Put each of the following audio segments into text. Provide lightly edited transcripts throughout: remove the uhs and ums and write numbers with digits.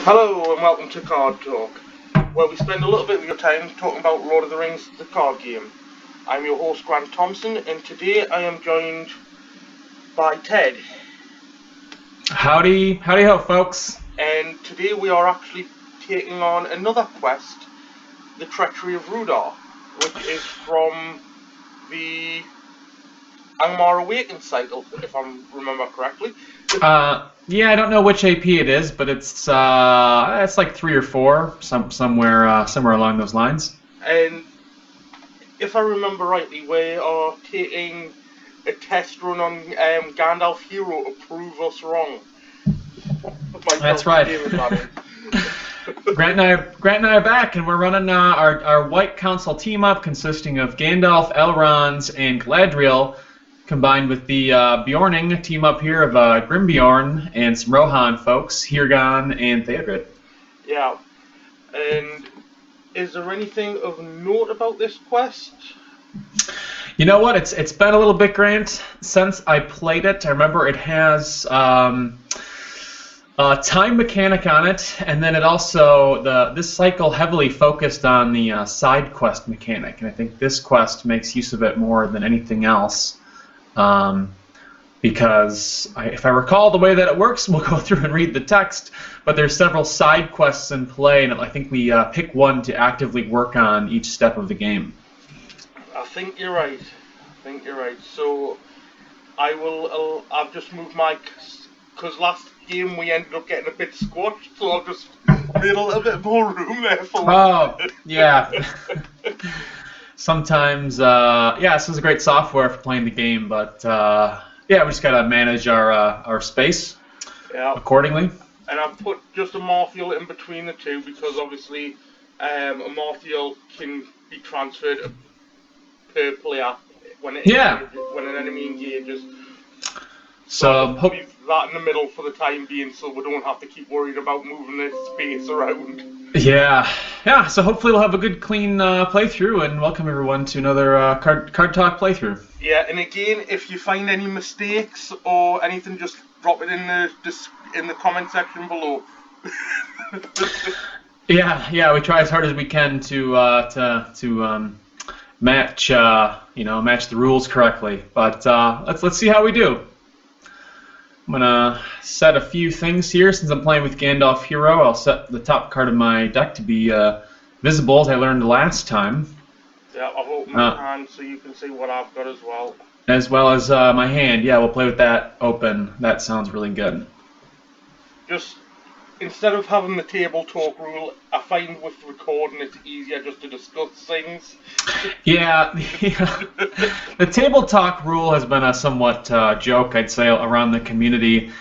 Hello and welcome to Card Talk, where we spend a little bit of your time talking about Lord of the Rings, the card game. I'm your host Grant Thompson, and today I am joined by Ted. Howdy ho, folks. And today we are actually taking on another quest, the Treachery of Rhudaur, which is from the Angmar Awakened cycle, if I remember correctly. Yeah, I don't know which AP it is, but it's like 3 or 4, somewhere along those lines. And if I remember rightly, we are taking a test run on Gandalf Hero to prove us wrong. That's right. Grant and I are back, and we're running our White Council team up, consisting of Gandalf, Elrond, and Galadriel, combined with the Bjorning team up here of Grimbjorn and some Rohan folks, Hirgan and Theodred. Yeah. And is there anything of note about this quest? You know what? It's been a little bit, Grant, since I played it. I remember it has a time mechanic on it, and then it also this cycle heavily focused on the side quest mechanic, and I think this quest makes use of it more than anything else. Because if I recall the way that it works, we'll go through and read the text, but there's several side quests in play, and I think we pick one to actively work on each step of the game. I think you're right. So I've just moved my, because last game we ended up getting a bit squashed, so I've just made a little bit more room there for yeah. Sometimes, this is a great software for playing the game, but we just gotta manage our space accordingly. And I've put just a Marthiel in between the two because obviously a Marthiel can be transferred per player when an enemy engages. So leave that in the middle for the time being, so we don't have to keep worried about moving this space around. Yeah. So hopefully we'll have a good, clean playthrough, and welcome everyone to another Card Talk playthrough. Yeah, and again, if you find any mistakes or anything, just drop it in the comment section below. Yeah, we try as hard as we can to match the rules correctly. But let's see how we do. I'm gonna set a few things here. Since I'm playing with Gandalf Hero, I'll set the top card of my deck to be visible, as I learned last time. Yeah, I've opened my hand so you can see what I've got as well. As well as my hand. Yeah, we'll play with that open. That sounds really good. Just instead of having the table talk rule, I find with recording it's easier just to discuss things. Yeah. The table talk rule has been a somewhat joke, I'd say, around the community.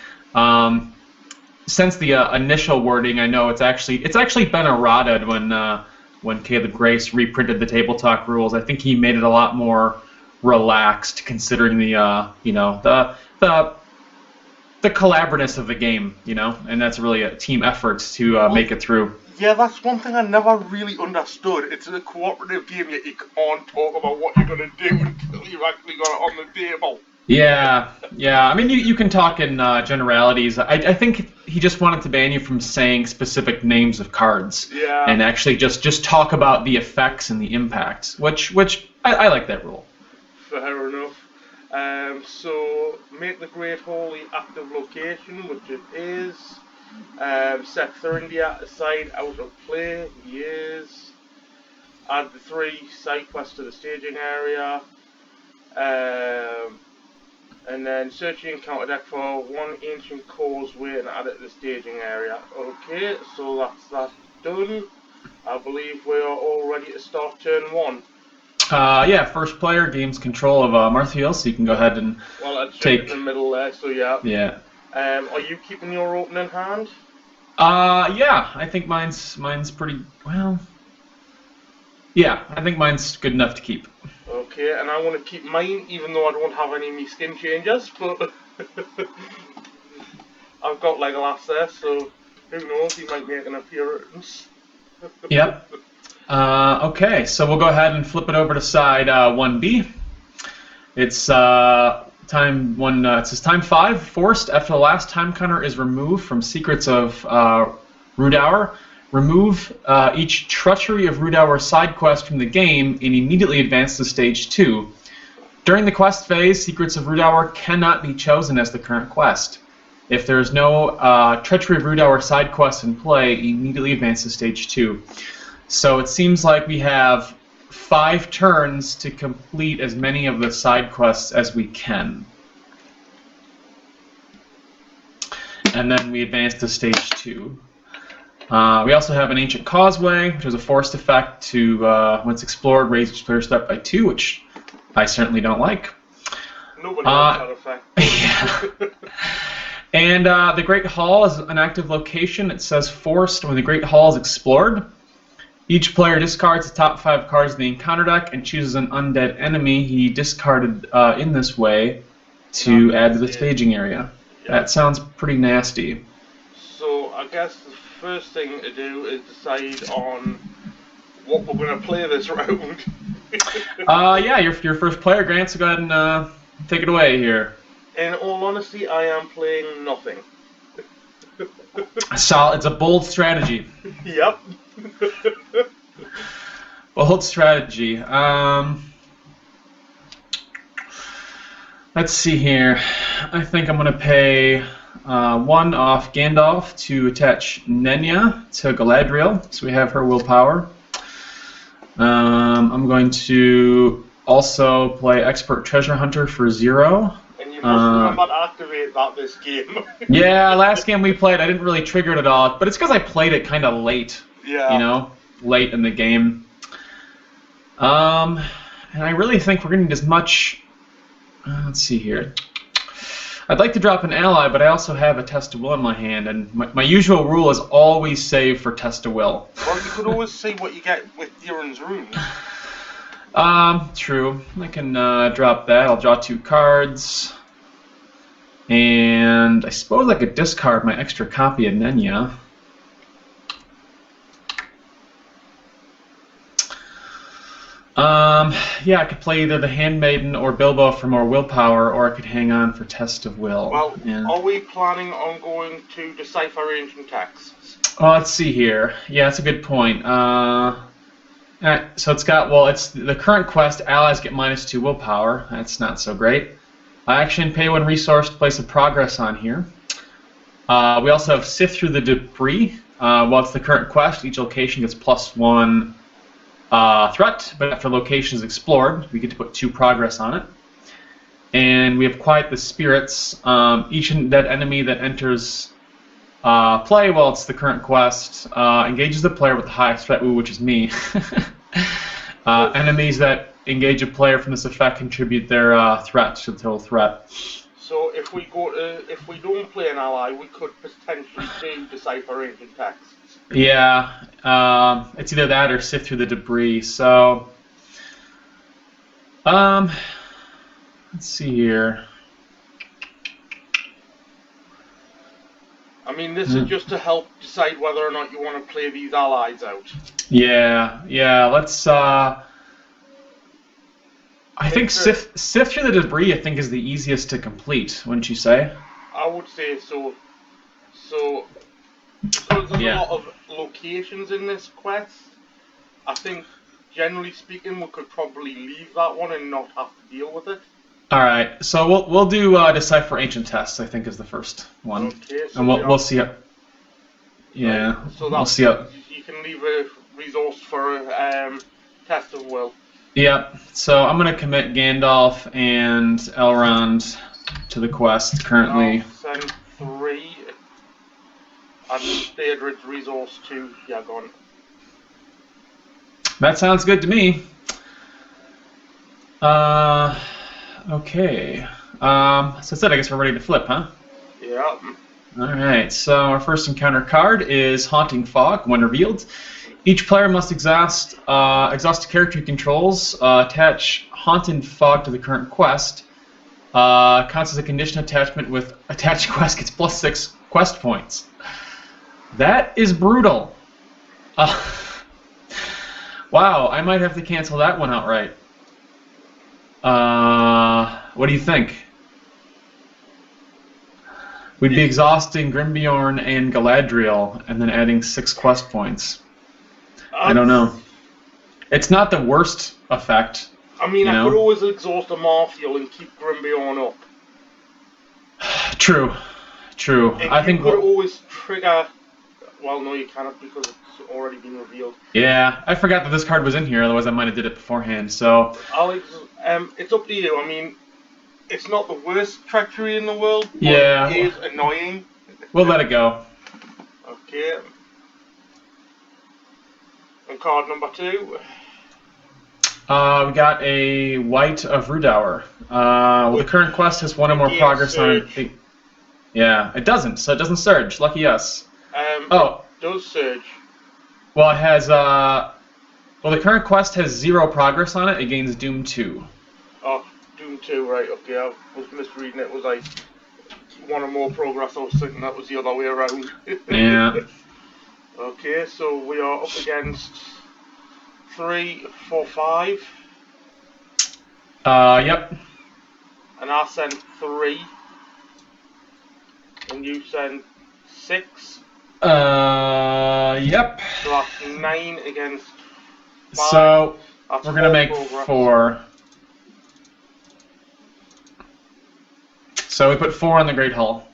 Since the initial wording, I know it's actually been eroded when Caleb Grace reprinted the table talk rules. I think he made it a lot more relaxed, considering the collaborativeness of the game, and that's really a team effort to make it through. Yeah, that's one thing I never really understood. It's a cooperative game, yet you can't talk about what you're going to do until you've actually got it on the table. Yeah. I mean, you can talk in generalities. I think he just wanted to ban you from saying specific names of cards. Yeah. And actually just talk about the effects and the impacts, which I like that rule. Fair enough. So make the Great Hall the active location, which it is. Set Thuringia aside out of play. Yes. Add the 3 side quests to the staging area. And then search the encounter deck for 1 ancient causeway and add it to the staging area. Okay, so that's that done. I believe we are all ready to start turn 1. First player gains control of Marthiel, so you can go ahead and take it in the middle there. So yeah. Yeah. Are you keeping your opening hand? I think mine's pretty well. Yeah, I think mine's good enough to keep. Okay, and I want to keep mine, even though I don't have any of my skin changes, but I've got Legolas there, so who knows, he might make an appearance. Yep. Okay, so we'll go ahead and flip it over to side 1B. It's it says time 5, forced after the last time counter is removed from Secrets of Rhudaur. Remove each Treachery of Rhudaur side quest from the game and immediately advance to Stage 2. During the quest phase, Secrets of Rhudaur cannot be chosen as the current quest. If there is no Treachery of Rhudaur side quest in play, immediately advance to Stage 2. So it seems like we have 5 turns to complete as many of the side quests as we can. And then we advance to Stage 2. We also have an Ancient Causeway, which is a forced effect to, once explored, raise each player's threat by 2, which I certainly don't like. Nobody likes that effect. Yeah. And the Great Hall is an active location. It says forced when the Great Hall is explored. Each player discards the top 5 cards of the encounter deck and chooses an undead enemy he discarded in this way to add to the staging area. Yep. That sounds pretty nasty. So I guess the first thing to do is decide on what we're going to play this round. Yeah, your first player, Grant, so go ahead and take it away here. In all honesty, I am playing nothing. It's a bold strategy. Yep. Bold strategy. Let's see here. I think I'm going to pay 1 off Gandalf to attach Nenya to Galadriel, so we have her willpower. I'm going to also play Expert Treasure Hunter for 0. And you must remember to activate that this game. Yeah, last game we played, I didn't really trigger it at all, but it's because I played it kind of late. Yeah. You know, late in the game. And I really think we're going to need as much. Let's see here. I'd like to drop an ally, but I also have a Test of Will in my hand, and my usual rule is always save for Test of Will. Well, you could always see what you get with Durin's Rune. True. I can drop that. I'll draw 2 cards. And I suppose I could discard my extra copy of Nenya. Yeah, I could play either the Handmaiden or Bilbo for more willpower, or I could hang on for Test of Will. Well, yeah. Are we planning on going to decipher ancient texts? Oh, let's see here. Yeah, that's a good point. So it's got, well, it's the current quest, allies get -2 willpower. That's not so great. Action, pay 1 resource to place a progress on here. We also have Sift Through the Debris. Well, it's the current quest. Each location gets +1 threat, but after location is explored, we get to put 2 progress on it. And we have Quiet the Spirits. Each dead enemy that enters play, well, it's the current quest, engages the player with the highest threat, which is me. Enemies that engage a player from this effect contribute their threat to the total threat. So if we don't play an ally, we could potentially do decipher ancient texts. Yeah, it's either that or Sift Through the Debris. So, let's see here. I mean, this is just to help decide whether or not you want to play these allies out. Yeah. Let's. I think Sift Through the Debris, I think, is the easiest to complete. Wouldn't you say? I would say so. So, because there's a lot of locations in this quest, I think, generally speaking, we could probably leave that one and not have to deal with it. All right, so we'll do Decipher Ancient Tests, I think, is the first one. Okay, so and we'll see how. Yeah, right, so we'll see how. You can leave a resource for Test of Will. Yep. So I'm gonna commit Gandalf and Elrond to the quest currently. I'll send 3. And Daedrid's resource 2. Yeah, go on. That sounds good to me. Okay. So that's it. I guess we're ready to flip, huh? Yeah. Alright, so our first encounter card is Haunting Fog. When revealed, each player must exhaust a character he controls, attach Haunted Fog to the current quest. Counts as a condition attachment with attached quest gets +6 quest points. That is brutal. Wow, I might have to cancel that one outright. What do you think? We'd be exhausting Grimbjorn and Galadriel, and then adding 6 quest points. I don't know. It's not the worst effect. I mean, I could always exhaust a Marfield and keep Grimbjorn up. True. And I think you could always trigger... Well, no, you cannot because it's already been revealed. Yeah, I forgot that this card was in here, otherwise I might have did it beforehand, so... Alex, it's up to you. I mean, it's not the worst treachery in the world, but it is annoying. We'll let it go. Okay. And card number 2. We got a White of Rhudaur. The current quest has 1 or more progress on it. Yeah, it doesn't, so it doesn't surge. Lucky us. It does surge. Well, it has, the current quest has 0 progress on it. It gains Doom 2. Oh, Doom 2, right, okay. I was misreading it. It was like 1 or more progress. I was thinking that was the other way around. Yeah. Okay, so we are up against 3, 4, 5. Yep. And I send 3. And you send 6. Yep. So that's 9 against 5. So that's we're gonna make progress. 4. So we put 4 on the Great Hull.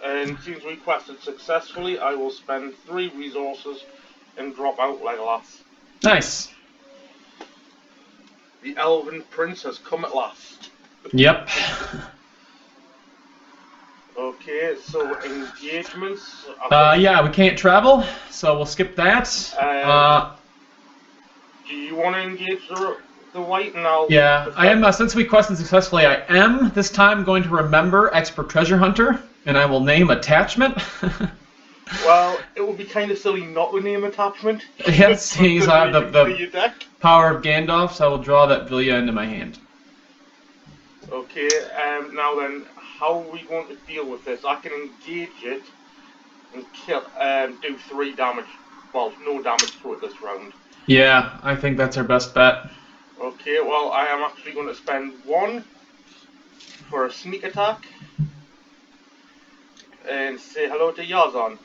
And since we quested successfully, I will spend 3 resources and drop out Legolas. Nice. The Elven Prince has come at last. Yep. Okay, so engagements. Yeah, we can't travel, so we'll skip that. Do you want to engage the White now? Yeah, I am. Since we quested successfully, I am this time going to remember Expert Treasure Hunter, and I will name attachment. Well, it would be kind of silly not to name attachment. Yes, he's I have the deck. power of Gandalf, so I will draw that Vilya into my hand. Okay, now then, how are we going to deal with this? I can engage it and kill, do 3 damage. Well, no damage to it this round. Yeah, I think that's our best bet. Okay, well, I am actually going to spend 1 for a sneak attack and say hello to Yazan.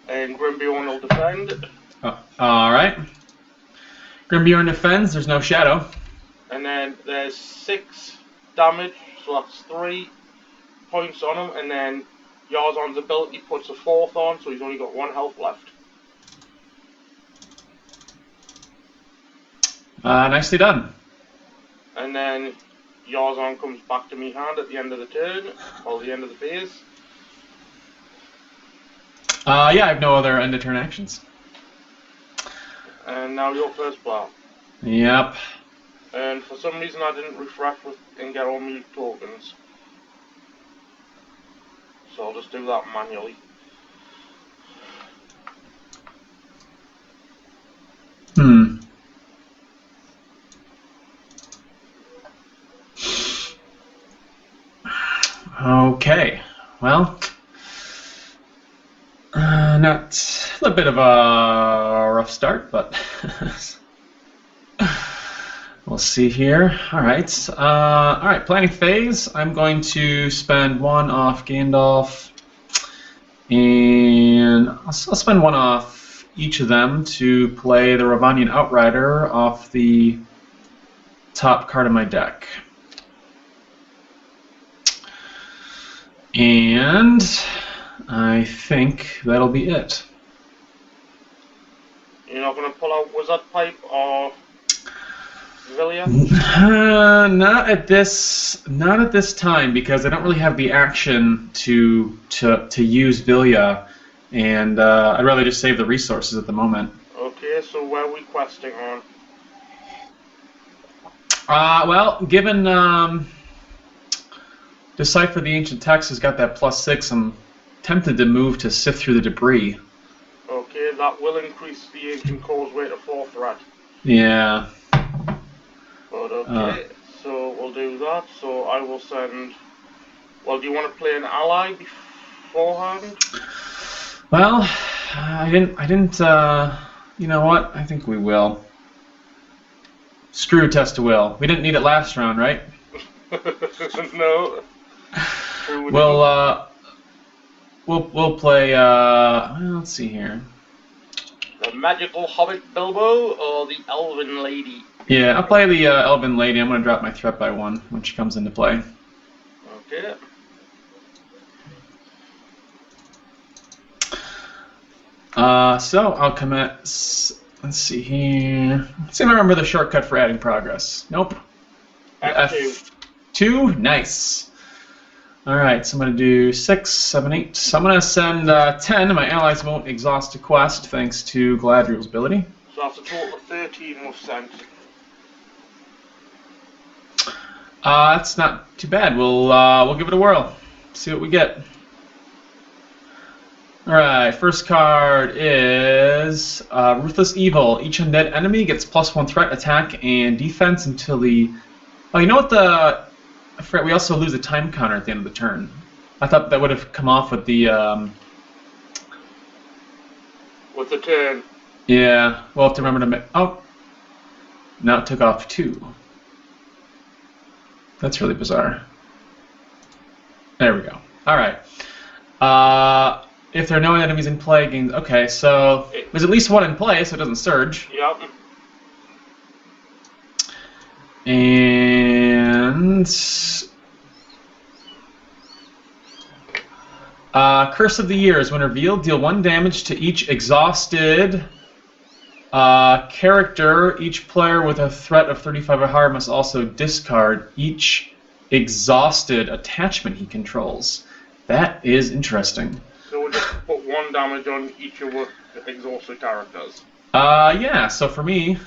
And Grimbjorn will defend. Alright. Grimbjorn defends, there's no shadow. And then there's 6 damage, so that's 3 points on him, and then Yazan's ability puts a 4th on, so he's only got 1 health left. Nicely done. And then Yazan comes back to me hand at the end of the turn, or the end of the phase. Yeah, I have no other end of turn actions. And now your first blow. Yep. And for some reason I didn't refresh and get all my tokens. So I'll just do that manually. Okay. Well, not a bit of a rough start, but we'll see here. All right. Planning phase. I'm going to spend 1 off Gandalf, and I'll spend 1 off each of them to play the Ravanian Outrider off the top card of my deck. And I think that'll be it. You're not going to pull out Wizard Pipe or Vilya? Not at this time, because I don't really have the action to use Vilya, and I'd rather just save the resources at the moment. Okay, so where are we questing on? Well, given Decipher the Ancient Text has got that +6, I'm tempted to move to Sift Through the Debris. Okay, that will increase the Ancient Causeway to 4 threat. Yeah. But okay, so we'll do that. So I will send... Well, do you want to play an ally beforehand? Well, I didn't, you know what? I think we will. Screw Test to Will. We didn't need it last round, right? No. We'll play. Let's see here. The magical hobbit Bilbo or the elven lady? Yeah, I'll play the elven lady. I'm gonna drop my threat by 1 when she comes into play. Okay. So I'll commit. Let's see here. Let's see if I remember the shortcut for adding progress. Nope. F2. F2? Nice. Alright, so I'm going to do 6, 7, 8. So I'm going to send 10. My allies won't exhaust a quest thanks to Galadriel's ability. So that's a total of 13 we've sent. That's not too bad. We'll give it a whirl. See what we get. Alright, first card is Ruthless Evil. Each undead enemy gets +1 threat, attack, and defense until the... Oh, you know what I forgot, we also lose a time counter at the end of the turn. I thought that would have come off with the... With the turn. Yeah, we'll have to remember to make... Oh! Now it took off 2. That's really bizarre. There we go. Alright. If there are no enemies in play, gains... Okay, so there's at least 1 in play, so it doesn't surge. Yep. And... Curse of the Year is when revealed, deal 1 damage to each exhausted character. Each player with a threat of 35 or higher must also discard each exhausted attachment he controls. That is interesting. So we'll just put 1 damage on each of the exhausted characters. Yeah, so for me,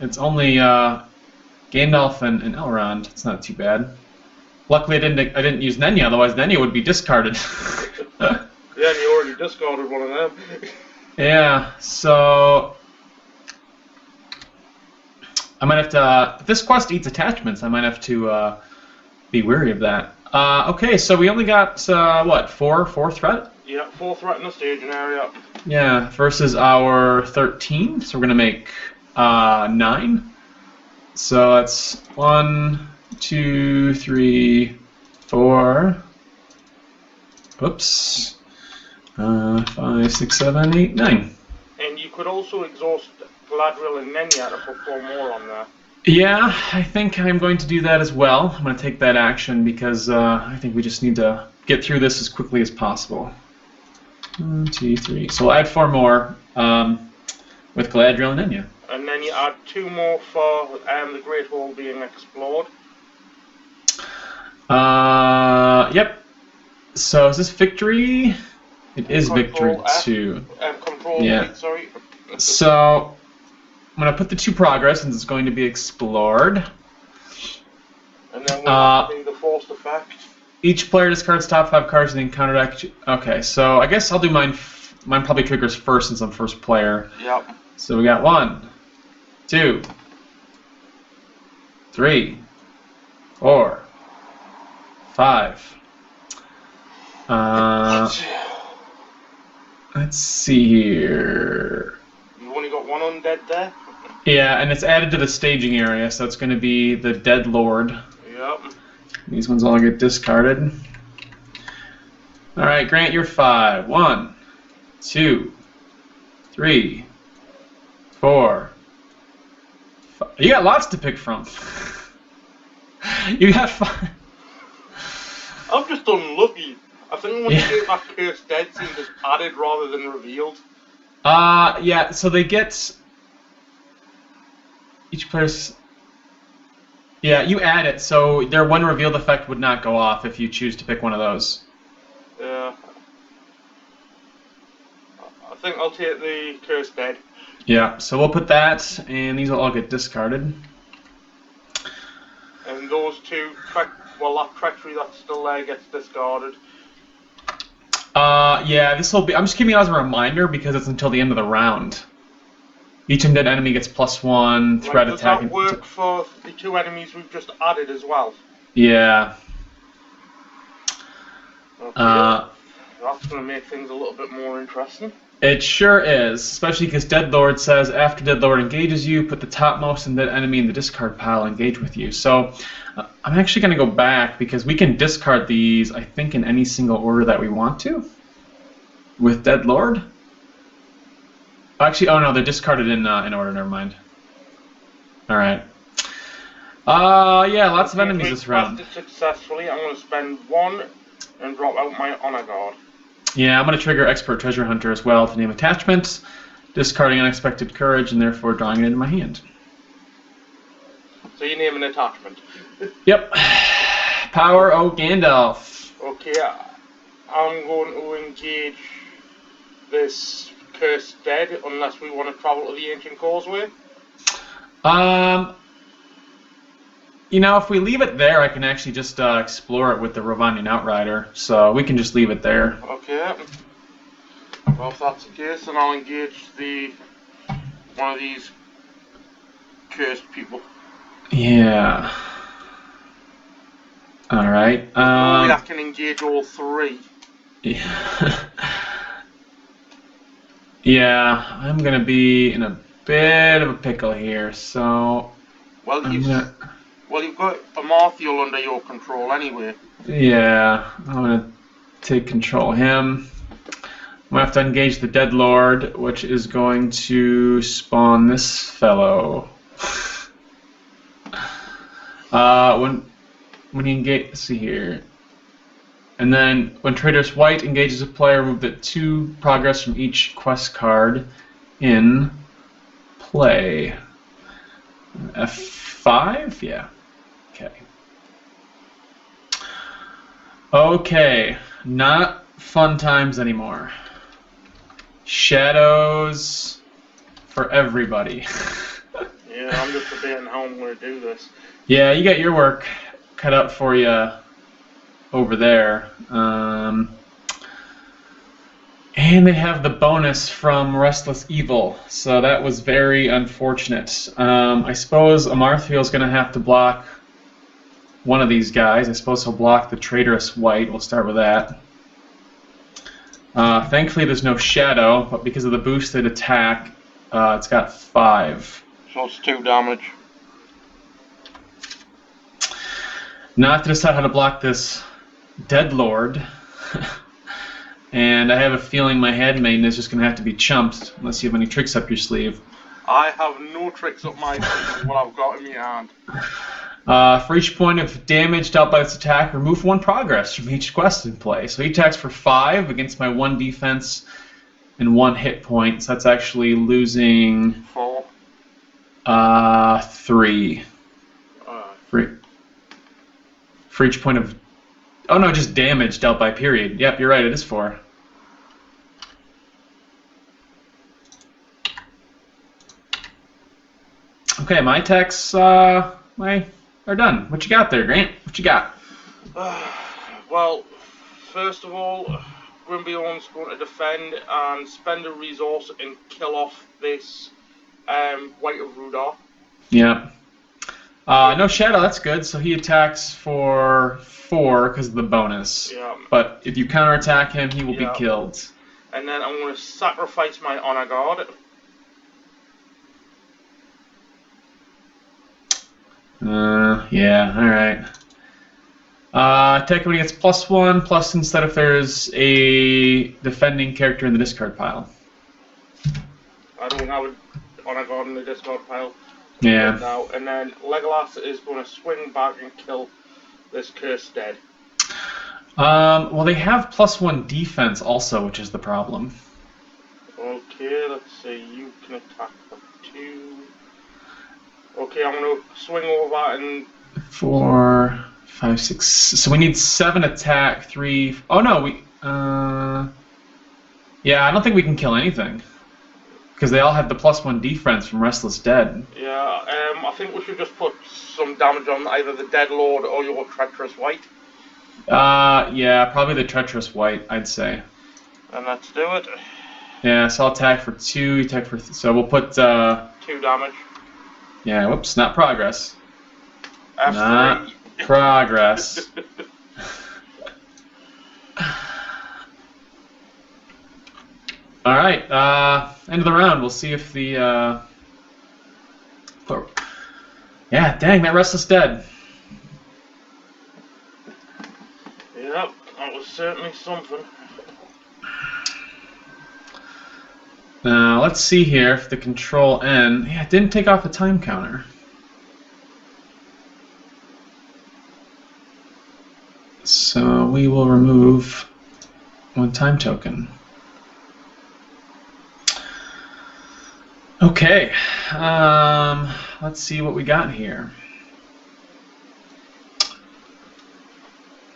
it's only Gandalf and Elrond. It's not too bad. Luckily, I didn't use Nenya, otherwise Nenya would be discarded. Yeah, and you already discarded one of them. Yeah, so I might have to. If this quest eats attachments, I might have to be wary of that. Okay, so we only got what, 4 threat? Yeah, 4 threat in the staging area. Yeah, versus our 13. So we're gonna make 9. So that's 1, 2, 3, 4. Oops. 5, 6, 7, 8, 9. And you could also exhaust Galadriel and Nenya to put 4 more on there. Yeah, I think I'm going to do that as well. I'm going to take that action because I think we just need to get through this as quickly as possible. 1, 2, 3. So we'll add 4 more with Galadriel and Nenya. And then you add 2 more for the Great Hall being explored. Yep. So is this victory? It is victory 2. Control yeah. 8, sorry. So I'm going to put the 2 progress since it's going to be explored. And then we'll do the forced effect. Each player discards top 5 cards in the encounter deck. Okay, so I guess I'll do mine. Mine probably triggers first since I'm first player. Yep. So we got 1, 2, 3, 4, 5. Let's see here. You've only got 1 undead there? Yeah, and it's added to the staging area, so it's going to be the Dead Lord. Yep. These ones all get discarded. Alright, Grant, you're 5. 1, 2, 3, 4, 5. You got lots to pick from. You got 5. I'm just unlucky. I think when you get that cursed dead scene just added rather than revealed. Yeah, so they get... Each player's... Yeah, you add it, so their 1 revealed effect would not go off if you choose to pick one of those. Yeah. I think I'll take the cursed dead. Yeah, so we'll put that, and these will all get discarded. And those 2, that treachery that's still there gets discarded. Yeah, this will be... I'm just giving it as a reminder because it's until the end of the round. Each undead enemy gets +1 threat attack. Does that work for the 2 enemies we've just added as well? Yeah. Okay. That's going to make things a little bit more interesting. It sure is, especially because Deadlord says after Deadlord engages you, put the topmost and dead enemy in the discard pile and engage with you. So I'm actually going to go back because we can discard these, I think, in any single order that we want to with Deadlord. Actually, oh no, they're discarded in order, never mind. Alright. Yeah, lots of enemies this round. Successfully, I'm going to spend 1 and drop out my Honor Guard. Yeah, I'm going to trigger Expert Treasure Hunter as well to name attachment, discarding Unexpected Courage, and therefore drawing it into my hand. So you name an attachment? Yep. Power O Gandalf. Okay, I'm going to engage this Cursed Dead unless we want to travel to the Ancient Causeway. You know, if we leave it there, I can actually just explore it with the Ravanian Outrider, so we can just leave it there. Okay. Well, if that's the case, then I'll engage one of these cursed people. Yeah. Alright. I can engage all 3. Yeah. Yeah, I'm going to be in a bit of a pickle here, so... Well, you've got Amarthiel under your control anyway. Yeah, I'm going to take control of him. I'm going to have to engage the Deadlord, which is going to spawn this fellow. When you engage, let's see here. And then when Traitorous White engages a player, move the 2 progress from each quest card in play. F5? Yeah. Okay. Okay. Not fun times anymore. Shadows for everybody. Yeah, I'm just debating how I'm going to do this. Yeah, you got your work cut out for you over there. And they have the bonus from Restless Evil, so that was very unfortunate. I suppose Amarthiel's going to have to block one of these guys. I suppose he'll block the Traitorous White. We'll start with that. Thankfully there's no Shadow, but because of the boosted attack, it's got 5. So it's 2 damage. Now I have to decide how to block this Deadlord. And I have a feeling my Handmaiden is just going to have to be chumped, unless you have any tricks up your sleeve. I have no tricks up my sleeve, what I've got in my hand. For each point of damage dealt by this attack, remove 1 progress from each quest in play. So he attacks for 5 against my 1 defense and 1 hit point. So that's actually losing 4. 3. For each point of... Oh no, just damage dealt by period. Yep, you're right, it is 4. Okay, my attacks are done. What you got there, Grant? What you got? Well, first of all, Grimbeorn's going to defend and spend a resource and kill off this White of Rhudaur. Yeah. No Shadow, that's good. So he attacks for 4 because of the bonus. Yeah. But if you counterattack him, he will be killed. And then I'm going to sacrifice my Honor Guard. Yeah, alright. Attack when he gets +1, plus instead if there's a defending character in the discard pile. I don't have an Honor Guard in the discard pile. Yeah. Now, and then Legolas is going to swing back and kill this Cursed Dead. Well, they have +1 defense also, which is the problem. Okay, let's see. You can attack for 2. Okay, I'm going to swing over and... 4, 5, 6... So we need 7 attack, 3... Oh, no, we... Yeah, I don't think we can kill anything. Because they all have the +1 defense from Restless Dead. Yeah, I think we should just put some damage on either the Deadlord or your Treacherous White. Yeah, probably the Treacherous White, I'd say. And let's do it. Yeah, so I'll attack for 2, attack for... So we'll put... 2 damage. Yeah, whoops, not progress. F3. Not progress. All right. End of the round. We'll see if the. Yeah, dang, that Restless dead. Yep, that was certainly something. Now, let's see here if the Control N... Yeah, it didn't take off the time counter. So we will remove one time token. Okay, let's see what we got here.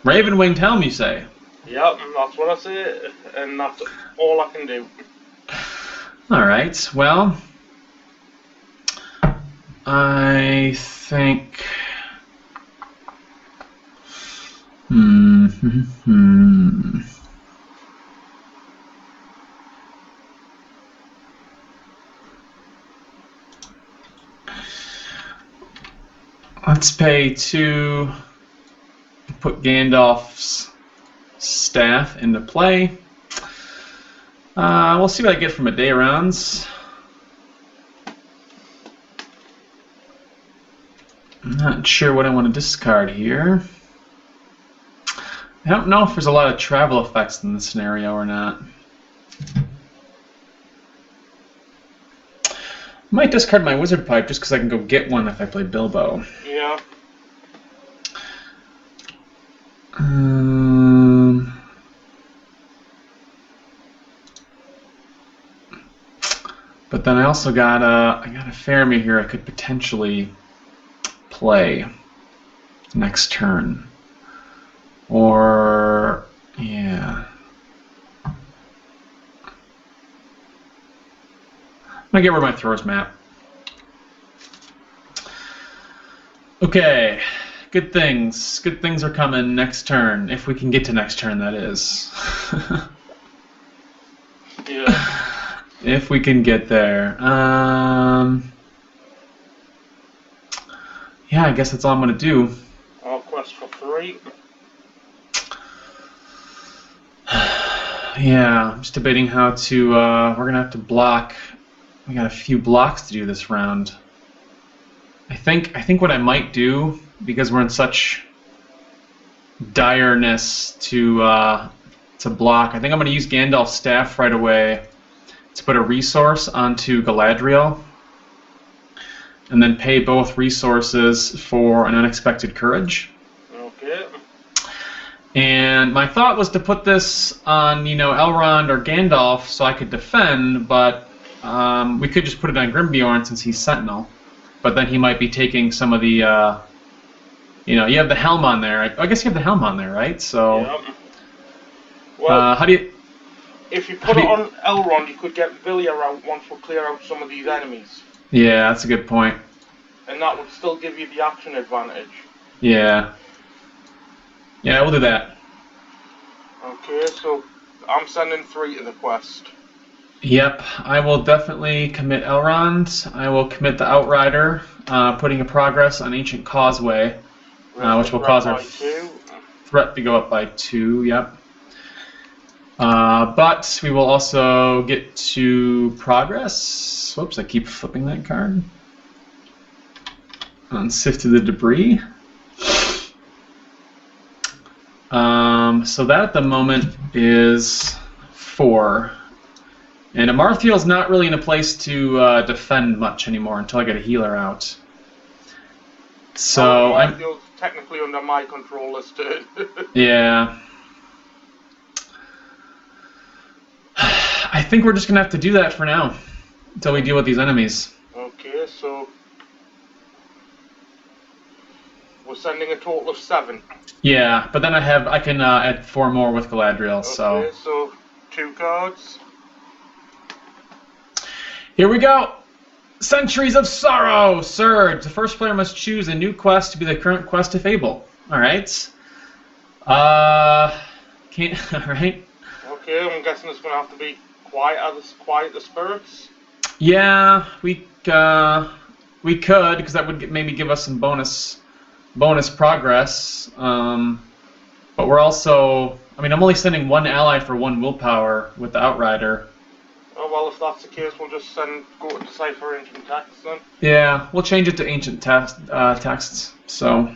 Raven-winged helm, you say? Yep, that's what I say, and that's all I can do. Alright, well, I think... Let's pay 2, put Gandalf's staff into play. We'll see what I get from a day rounds. I'm not sure what I want to discard here. I don't know if there's a lot of travel effects in this scenario or not. I might discard my Wizard Pipe just because I can go get one if I play Bilbo. Yeah. But then I also got a Faramir here I could potentially play next turn. Or yeah. I'm gonna get rid of my Thrower's Map. Okay. Good things. Good things are coming next turn. If we can get to next turn, that is. Yeah. If we can get there. Yeah, I guess that's all I'm going to do. I'll quest for 3. Yeah, I'm just debating how to... we're going to have to block... We got a few blocks to do this round. I think what I might do, because we're in such direness to block, I think I'm going to use Gandalf's staff right away to put a resource onto Galadriel, and then pay both resources for an Unexpected Courage. Okay. And my thought was to put this on, Elrond or Gandalf so I could defend, but we could just put it on Grimbjorn since he's Sentinel. But then he might be taking some of the, you have the helm on there. I guess you have the helm on there, right? So, yep. Well, how do you... If you put it on Elrond, you could get Vilya out once we clear out some of these enemies. Yeah, that's a good point. And that would still give you the action advantage. Yeah. Yeah, we'll do that. Okay, so I'm sending 3 to the quest. Yep, I will definitely commit Elrond. I will commit the Outrider, putting a progress on Ancient Causeway, which will cause our threat to go up by 2, yep. But we will also get to progress. Whoops, I keep flipping that card. On Sift to the Debris. So that at the moment is 4. And Amarthiel's not really in a place to defend much anymore until I get a healer out. So I'm technically under my control this turn. Yeah. I think we're just gonna have to do that for now until we deal with these enemies. Okay, so we're sending a total of 7. Yeah, but then I can add 4 more with Galadriel. Okay, so 2 cards. Here we go. Centuries of Sorrow, Surge. The first player must choose a new quest to be the current quest if able. All right. Can't. All right. Okay, I'm guessing it's gonna have to be quiet the spirits. Yeah, we could, because that would maybe give us some bonus progress. But we're also, I'm only sending 1 ally for 1 willpower with the Outrider. Oh, well, if that's the case, we'll just go to decipher ancient texts then. Yeah, we'll change it to ancient texts. So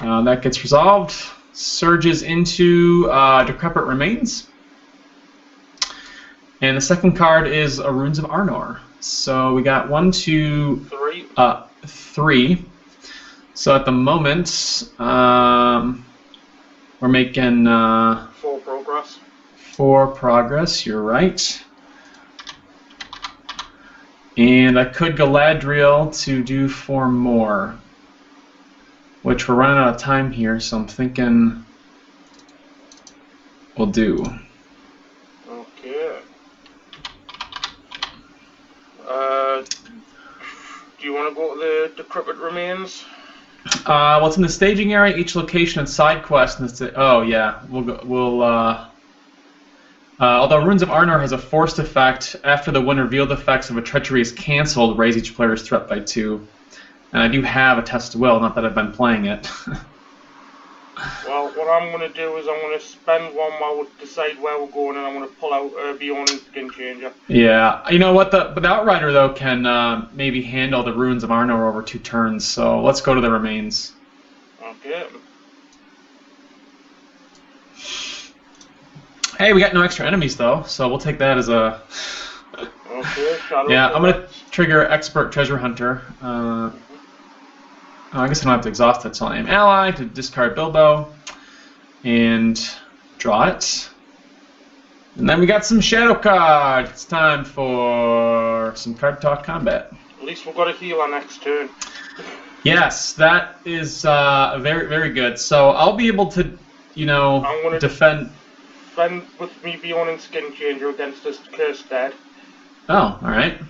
that gets resolved. Surges into Decrepit Remains. And the second card is Runes of Arnor. So we got 1, 2, 3. So at the moment, we're making 4 progress. 4 progress, you're right. And I could Galadriel to do 4 more, which we're running out of time here, so I'm thinking we'll do. Okay. Do you want to go to the Decrepit Remains? Well, it's in the staging area. Each location and side quest. Oh yeah, although Runes of Arnor has a forced effect, after the one revealed effects of a treachery is cancelled, raise each player's threat by 2. And I do have a test of will, not that I've been playing it. Well, what I'm going to do is I'm going to spend 1 while we decide where we're going, and I'm going to pull out Bjorn and Skin Changer. Yeah, you know what? The Outrider though can maybe handle the Runes of Arnor over 2 turns. So let's go to the Remains. Okay. Hey, we got no extra enemies though, so we'll take that as a. Okay. Yeah, I'm gonna trigger Expert Treasure Hunter. I guess I don't have to exhaust it, so I am ally to discard Bilbo and draw it. And then we got some shadow cards. It's time for some card talk combat. At least we've got a healer next turn. Yes, that is very, very good. So I'll be able to, defend. Defend with me Bjorn and Skin Changer against this Cursed Dead. Oh, all right.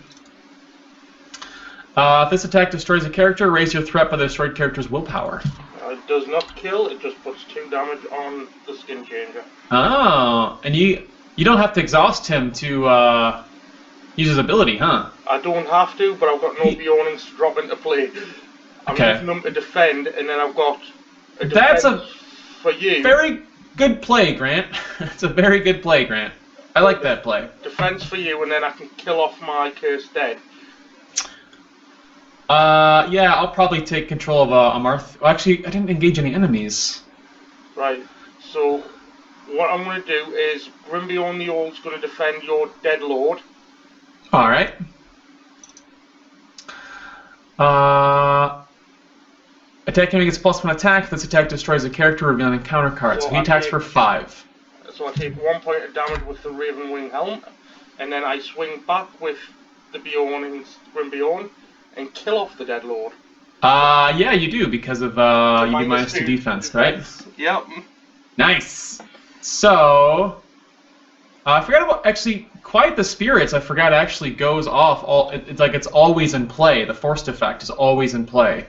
If this attack destroys a character, raise your threat by the destroyed character's willpower. It does not kill, it just puts 2 damage on the Skin Changer. Oh, and you don't have to exhaust him to use his ability, huh? I don't have to, but I've got no Bjornings to drop into play. I'm using them to defend, and then I've got a defense for you. Very good play, Grant. It's a very good play, Grant. I like that play. Defense for you, and then I can kill off my Cursed Dead. Yeah, I'll probably take control of a Marth. Well, actually, I didn't engage any enemies. Right. So, what I'm going to do is Grimbiorn the Old's going to defend your Dead Lord. All right. Attack enemy gets +1 attack. This attack destroys a character, revealing a counter card. So he attacks for 5. So I take 1 point of damage with the Raven Wing Helm, and then I swing back with the Bjorn and Grimbiorn and kill off the Dead Lord. Yeah, you do, because of you do -2 defense, right? Yep. Nice. So, I forgot about, actually, Quiet the Spirits, I forgot actually goes off, it's like it's always in play. The forced effect is always in play.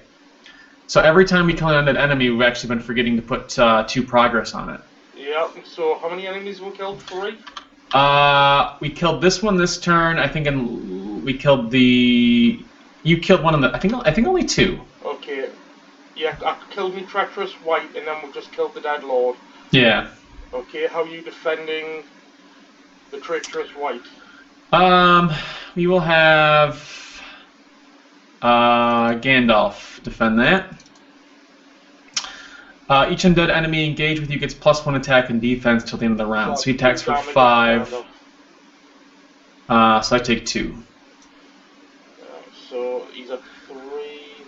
So every time we kill an undead enemy, we've actually been forgetting to put 2 progress on it. Yep, so how many enemies were killed? 3? We killed this one this turn, I think, and we killed the... You killed one of the... I think only 2. Okay. Yeah, I killed me Treacherous White, and then we just killed the Dead Lord. Yeah. Okay, how are you defending the Treacherous White? We will have Gandalf defend that. Each undead enemy engaged with you gets +1 attack and defense till the end of the round. So he attacks for 5. So I take 2. So he's at 3.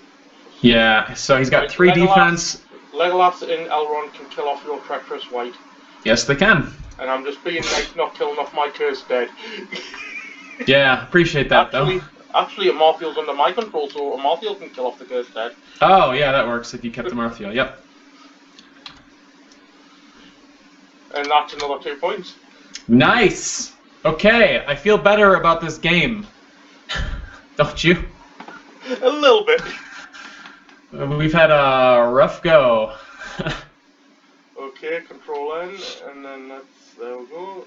Yeah, so he's got 3 defense. Legolas and Elrond can kill off your Treacherous White. Yes, they can. And I'm just being nice, not killing off my Cursed Dead. Yeah, appreciate that, though. Actually, Amartheel's under my control, so Amartheel can kill off the Cursed Dead. Oh, yeah, that works if you kept Amartheel, yep. And that's another 2 points. Nice! Okay, I feel better about this game. Don't you? A little bit. We've had a rough go. Okay, Control N, and then there we go.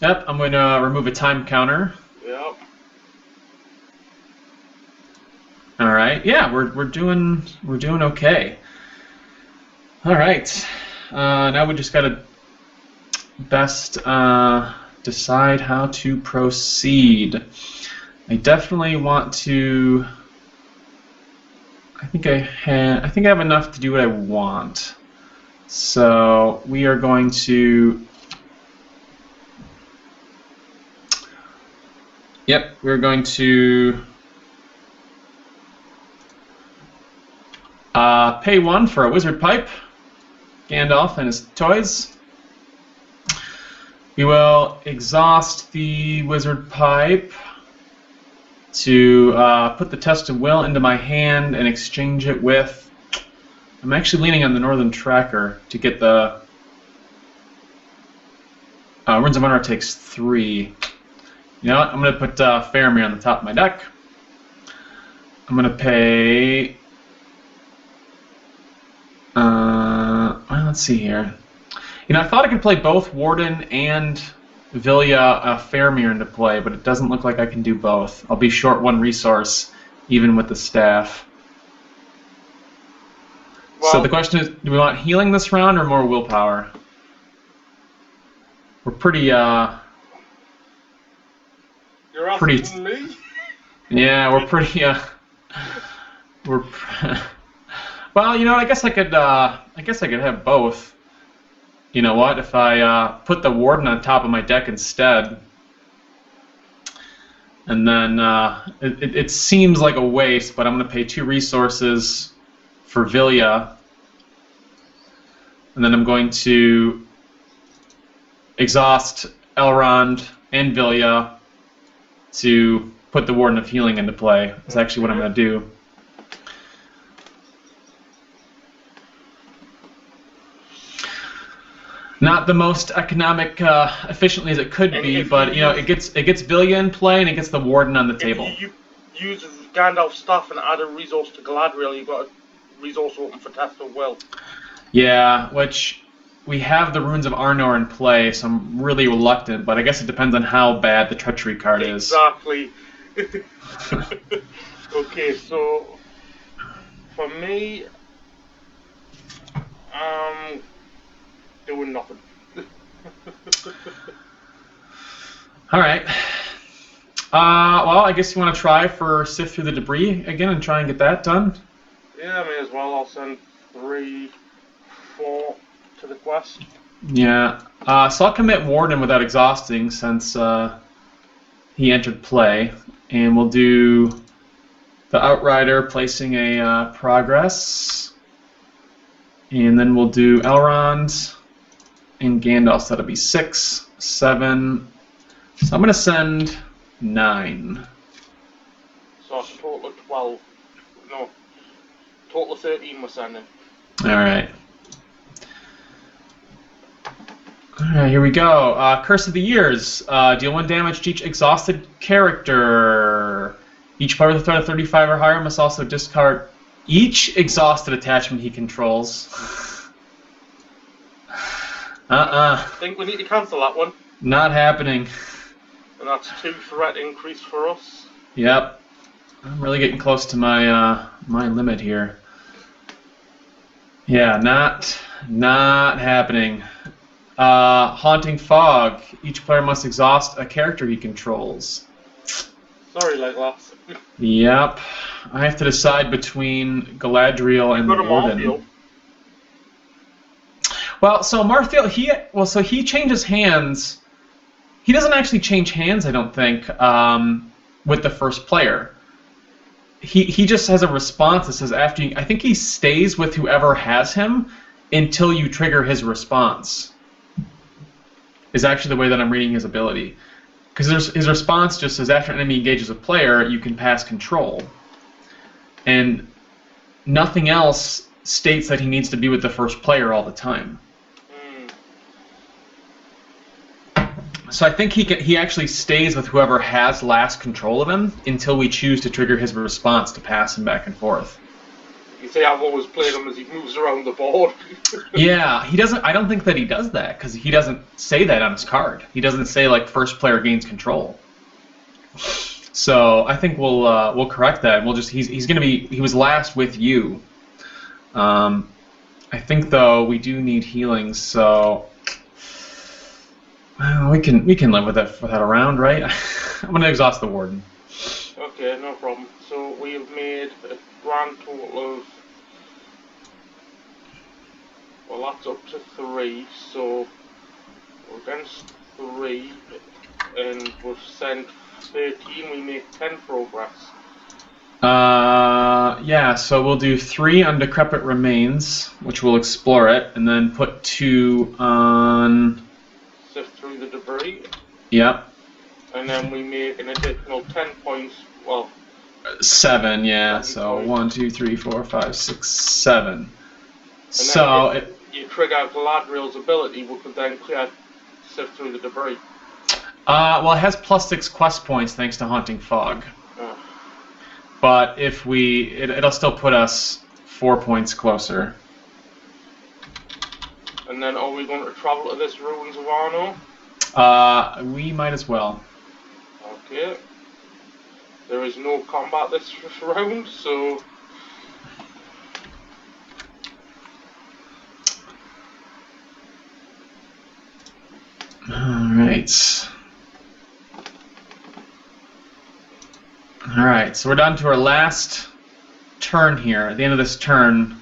Yep, I'm going to remove a time counter. Yep. All right, yeah, we're doing okay. All right, now we just got to best decide how to proceed. I definitely want to. I think I have enough to do what I want. So we are going to. Yep, we're going to pay 1 for a wizard pipe. Gandalf and his toys. We will exhaust the wizard pipe to put the test of will into my hand and exchange it with. I'm actually leaning on the Northern Tracker to get the. Runes of Honor takes 3. You know what? I'm going to put Faramir on the top of my deck. I'm going to pay. Well, let's see here. You know, I thought I could play both Warden and Vilya Faramir into play, but it doesn't look like I can do both. I'll be short 1 resource, even with the staff. Well, so the question is, do we want healing this round or more willpower? We're pretty, You're asking me? Yeah, we're pretty, well, you know, I guess I could have both. You know what? If I put the Warden on top of my deck instead, and then it seems like a waste, but I'm going to pay 2 resources for Vilya, and then I'm going to exhaust Elrond and Vilya to put the Warden of Healing into play. That's actually what I'm going to do. Not the most economic, efficiently as it could be, but you know, it gets Vilya in play and it gets the Warden on the table. If you use Gandalf's stuff and add a resource to Galadriel, you've got a resource open for Test of Will. Yeah, which we have the Runes of Arnor in play, so I'm really reluctant. But I guess it depends on how bad the Treachery card is. Exactly. Okay, so for me, doing nothing. All right. Well, I guess you want to try for sift through the debris again and try and get that done. Yeah, I may as well. I'll send 3, 4 to the quest. Yeah. So I'll commit Warden without exhausting since he entered play, and we'll do the Outrider placing a progress, and then we'll do Elrond and Gandalf, so that'll be 6, 7. So I'm going to send 9. So it's a total of 12. No, total of 13 we're sending. Alright. Alright, here we go. Curse of the Years. Deal 1 damage to each exhausted character. Each player with a threat of 35 or higher must also discard each exhausted attachment he controls. I think we need to cancel that one. Not happening. And that's 2 threat increase for us. Yep. I'm really getting close to my my limit here. Yeah, not happening. Haunting Fog. Each player must exhaust a character he controls. Sorry, Legolas. Yep. I have to decide between Galadriel and the Warden. Well, so Marthiel, he changes hands. He doesn't actually change hands, I don't think, with the first player. He just has a response that says after you, I think he stays with whoever has him until you trigger his response. Is actually the way that I'm reading his ability. Because his response just says after an enemy engages a player, you can pass control. And nothing else states that he needs to be with the first player all the time. So I think he actually stays with whoever has last control of him until we choose to trigger his response to pass him back and forth. You say I've always played him as he moves around the board. Yeah, he doesn't. I don't think that he does that because he doesn't say that on his card. He doesn't say like first player gains control. So I think we'll correct that. We'll just he was last with you. I think though we do need healing, so Well, we can live with that for that round, right? I'm gonna exhaust the warden. Okay, no problem. So we have made a grand total of, well, that's up to 3. So we're against 3, and we've sent 13. We make 10 progress. Yeah, so we'll do 3 on Decrepit Remains, which will explore it, and then put 2 on... Sift through the debris. Yep. And then we make an additional 10 points, well... 7, yeah, so 1, 2, 3, 4, 5, 6, 7. So... if you trigger Galadriel's ability, we could then clear Sift through the debris. Well, it has +6 quest points thanks to Haunting Fog. But if we... It'll still put us 4 points closer. And then are we going to travel to this Ruins of Arno? We might as well. Okay. There is no combat this round, so... Alright. Alright, so we're down to our last turn here. At the end of this turn...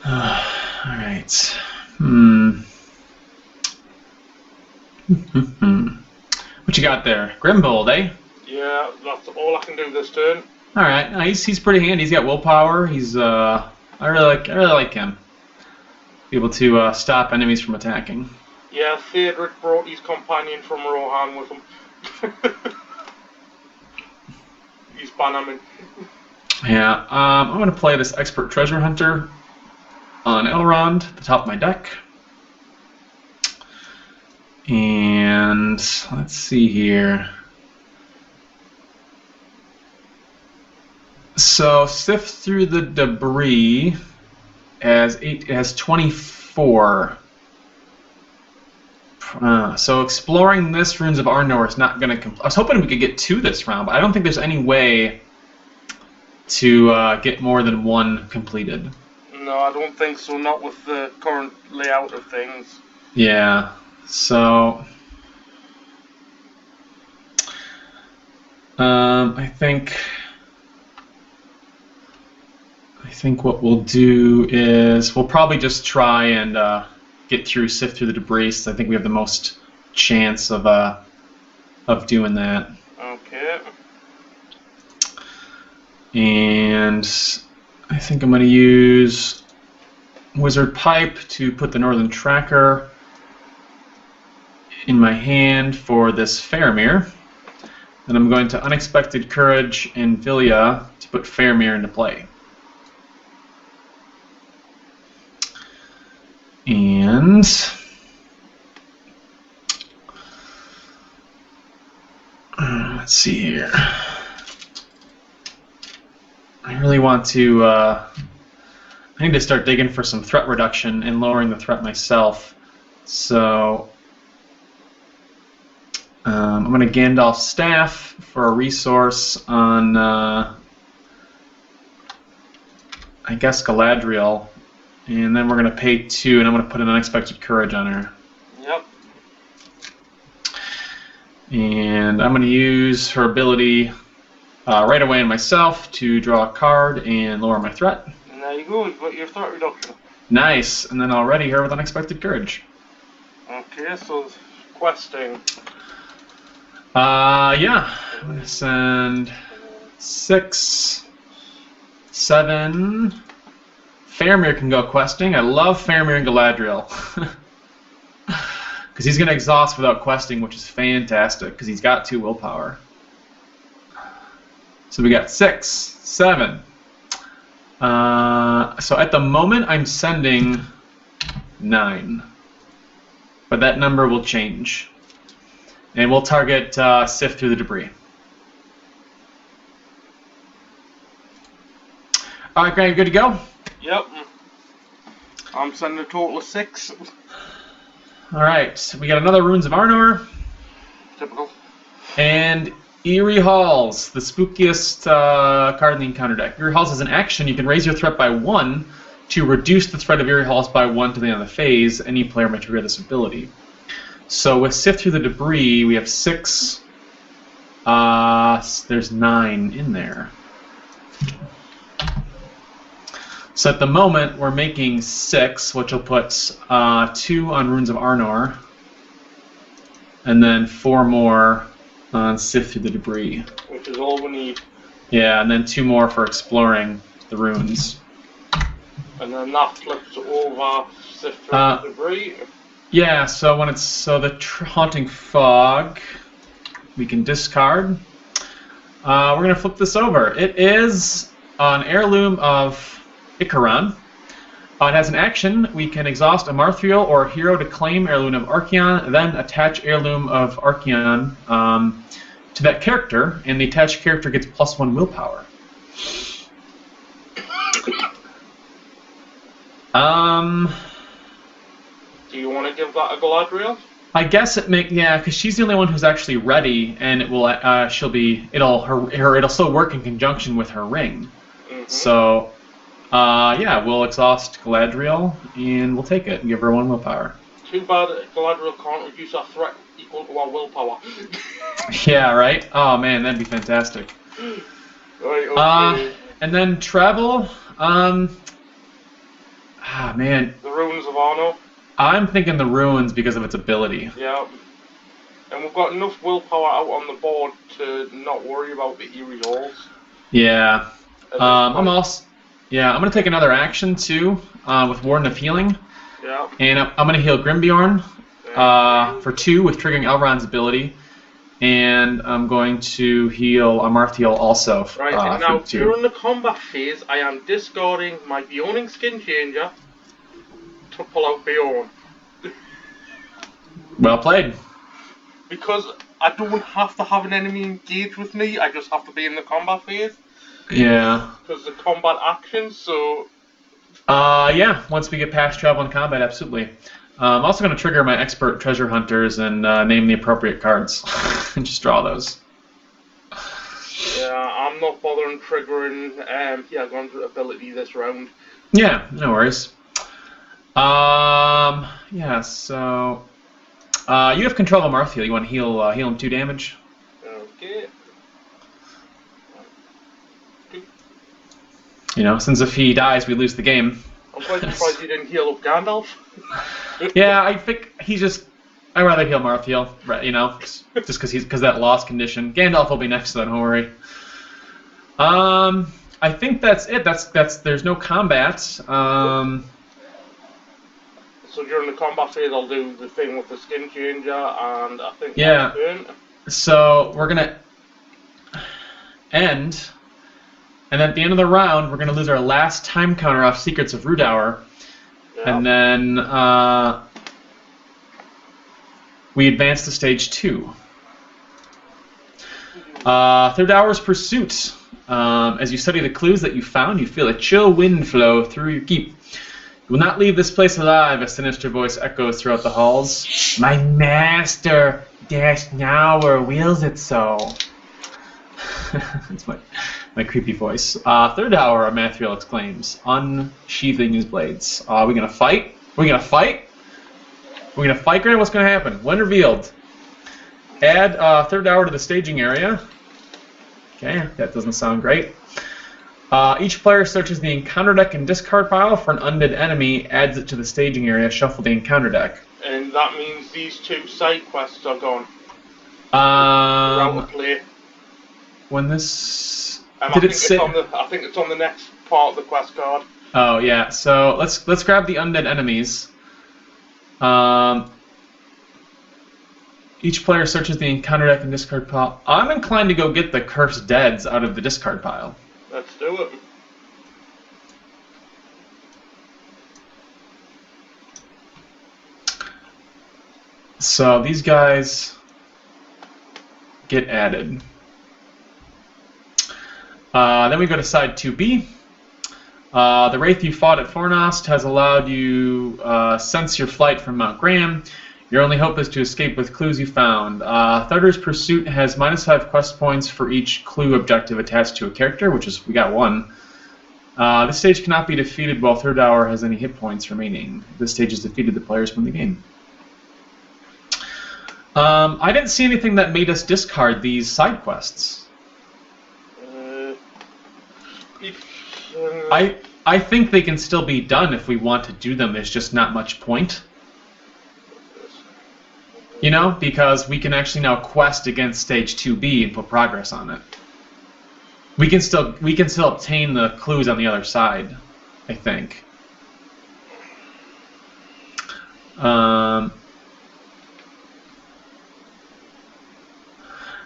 Alright. What you got there? Grimbold, eh? Yeah, that's all I can do this turn. Alright, no, he's pretty handy. He's got willpower. He's I really like him. Be able to stop enemies from attacking. Yeah, Theodric brought his companion from Rohan with him. He's Bannerman. Yeah, I'm going to play this Expert Treasure Hunter on Elrond at the top of my deck. And let's see here. So sift through the debris it has 24. So exploring this Ruins of Arnor is not going to... I was hoping we could get 2 this round, but I don't think there's any way to get more than 1 completed. No, I don't think so. Not with the current layout of things. Yeah. So I think what we'll do is we'll probably just try and sift through the debris. So I think we have the most chance of doing that. Okay. And I think I'm going to use Wizard Pipe to put the Northern Tracker in my hand for this Faramir. Then I'm going to Unexpected Courage and Vilya to put Faramir into play. And let's see here. I really want to... I need to start digging for some threat reduction and lowering the threat myself. So I'm going to Gandalf Staff for a resource on, I guess, Galadriel. And then we're going to pay 2, and I'm going to put an Unexpected Courage on her. Yep. And I'm going to use her ability right away on myself to draw a card and lower my threat. And there you go, you've got your threat reduction. Nice. And then I'll ready her with Unexpected Courage. Okay, so questing. Yeah. I'm going to send 6, 7... Faramir can go questing. I love Faramir and Galadriel. Because he's going to exhaust without questing, which is fantastic, because he's got 2 willpower. So we got 6, 7. So at the moment, I'm sending 9. But that number will change. And we'll target Sift through the debris. All right, Grant, you good to go? Yep. I'm sending a total of 6. Alright, we got another Ruins of Arnor. Typical. And Eerie Halls, the spookiest card in the encounter deck. Eerie Halls has an action. You can raise your threat by 1 to reduce the threat of eerie halls by 1 to the end of the phase, any player may trigger this ability. So with Sift Through the Debris, we have 6. There's 9 in there. So at the moment, we're making 6, which will put 2 on Runes of Arnor, and then 4 more on Sift Through the Debris. Which is all we need. Yeah, and then 2 more for exploring the runes. And then that flips over Sift Through the Debris. Yeah, so when it's the Haunting Fog, we can discard. We're gonna flip this over. It is an heirloom of Icaron. It has an action. We can exhaust a Marthiel or a hero to claim Heirloom of Archeon, then attach Heirloom of Archeon to that character, and the attached character gets +1 willpower. Do you want to give that a Galadriel? I guess because she's the only one who's actually ready, and it will it'll still work in conjunction with her ring. Mm-hmm. So. We'll exhaust Galadriel, and we'll take it and give her 1 willpower. Too bad Galadriel can't reduce our threat equal to our willpower. Yeah, right? Oh, man, that'd be fantastic. Right, okay. And then travel, man. The Runes of Arnor? I'm thinking the Runes because of its ability. Yeah. And we've got enough willpower out on the board to not worry about the eerie halls. Yeah. I'm going to take another action, too, with Warden of Healing. Yeah. And I'm going to heal Grimbjorn for 2 with triggering Elrond's ability. And I'm going to heal Amarthiel also for 2. Right, and now during the combat phase, I am discarding my Beorning Skin Changer to pull out Beorn. Well played. Because I don't have to have an enemy engage with me, I just have to be in the combat phase. Yeah. Because the combat action, so... once we get past travel and combat, absolutely. I'm also going to trigger my Expert Treasure Hunters and name the appropriate cards. and just draw those. Yeah, I'm not bothering triggering Gondra ability this round. Yeah, no worries. So... you have control of Amarthiel. You want to heal him 2 damage? Okay. Since if he dies, we lose the game. I'm quite surprised you didn't heal up Gandalf. Yeah, I think I'd rather heal Marthiel, just because that loss condition. Gandalf will be next, so don't worry. I think that's it. There's no combat. So during the combat phase, I'll do the thing with the skin changer, and I think that's it. So we're gonna end. And at the end of the round, we're going to lose our last time counter off Secrets of Rhudaur. Yeah. And then we advance to stage 2. Third Hour's Pursuit. As you study the clues that you found, you feel a chill wind flow through your keep. You will not leave this place alive, a sinister voice echoes throughout the halls. My master, Dashnauer, wills it so. That's my creepy voice. Third Hour, Amathiel exclaims, unsheathing his blades. Are we gonna fight? We're gonna fight, Grant? What's gonna happen? When revealed. Add Third Hour to the staging area. Okay, that doesn't sound great. Each player searches the encounter deck and discard pile for an undead enemy, adds it to the staging area, shuffle the encounter deck. And that means these 2 side quests are gone. Throughout the play. When this I think it's on the next part of the quest card. Oh yeah, so let's grab the undead enemies. Each player searches the encounter deck and discard pile. I'm inclined to go get the cursed deads out of the discard pile. Let's do it. So these guys get added. Then we go to side 2B. The Wraith you fought at Fornost has allowed you sense your flight from Mount Graham. Your only hope is to escape with clues you found. Thunder's Pursuit has -5 quest points for each clue objective attached to a character, we got 1. This stage cannot be defeated while Rhudaur has any hit points remaining. If this stage is defeated, the players win the game. I didn't see anything that made us discard these side quests. I think they can still be done if we want to do them. There's just not much point. You know, because we can actually now quest against stage 2B and put progress on it. We can still obtain the clues on the other side, I think.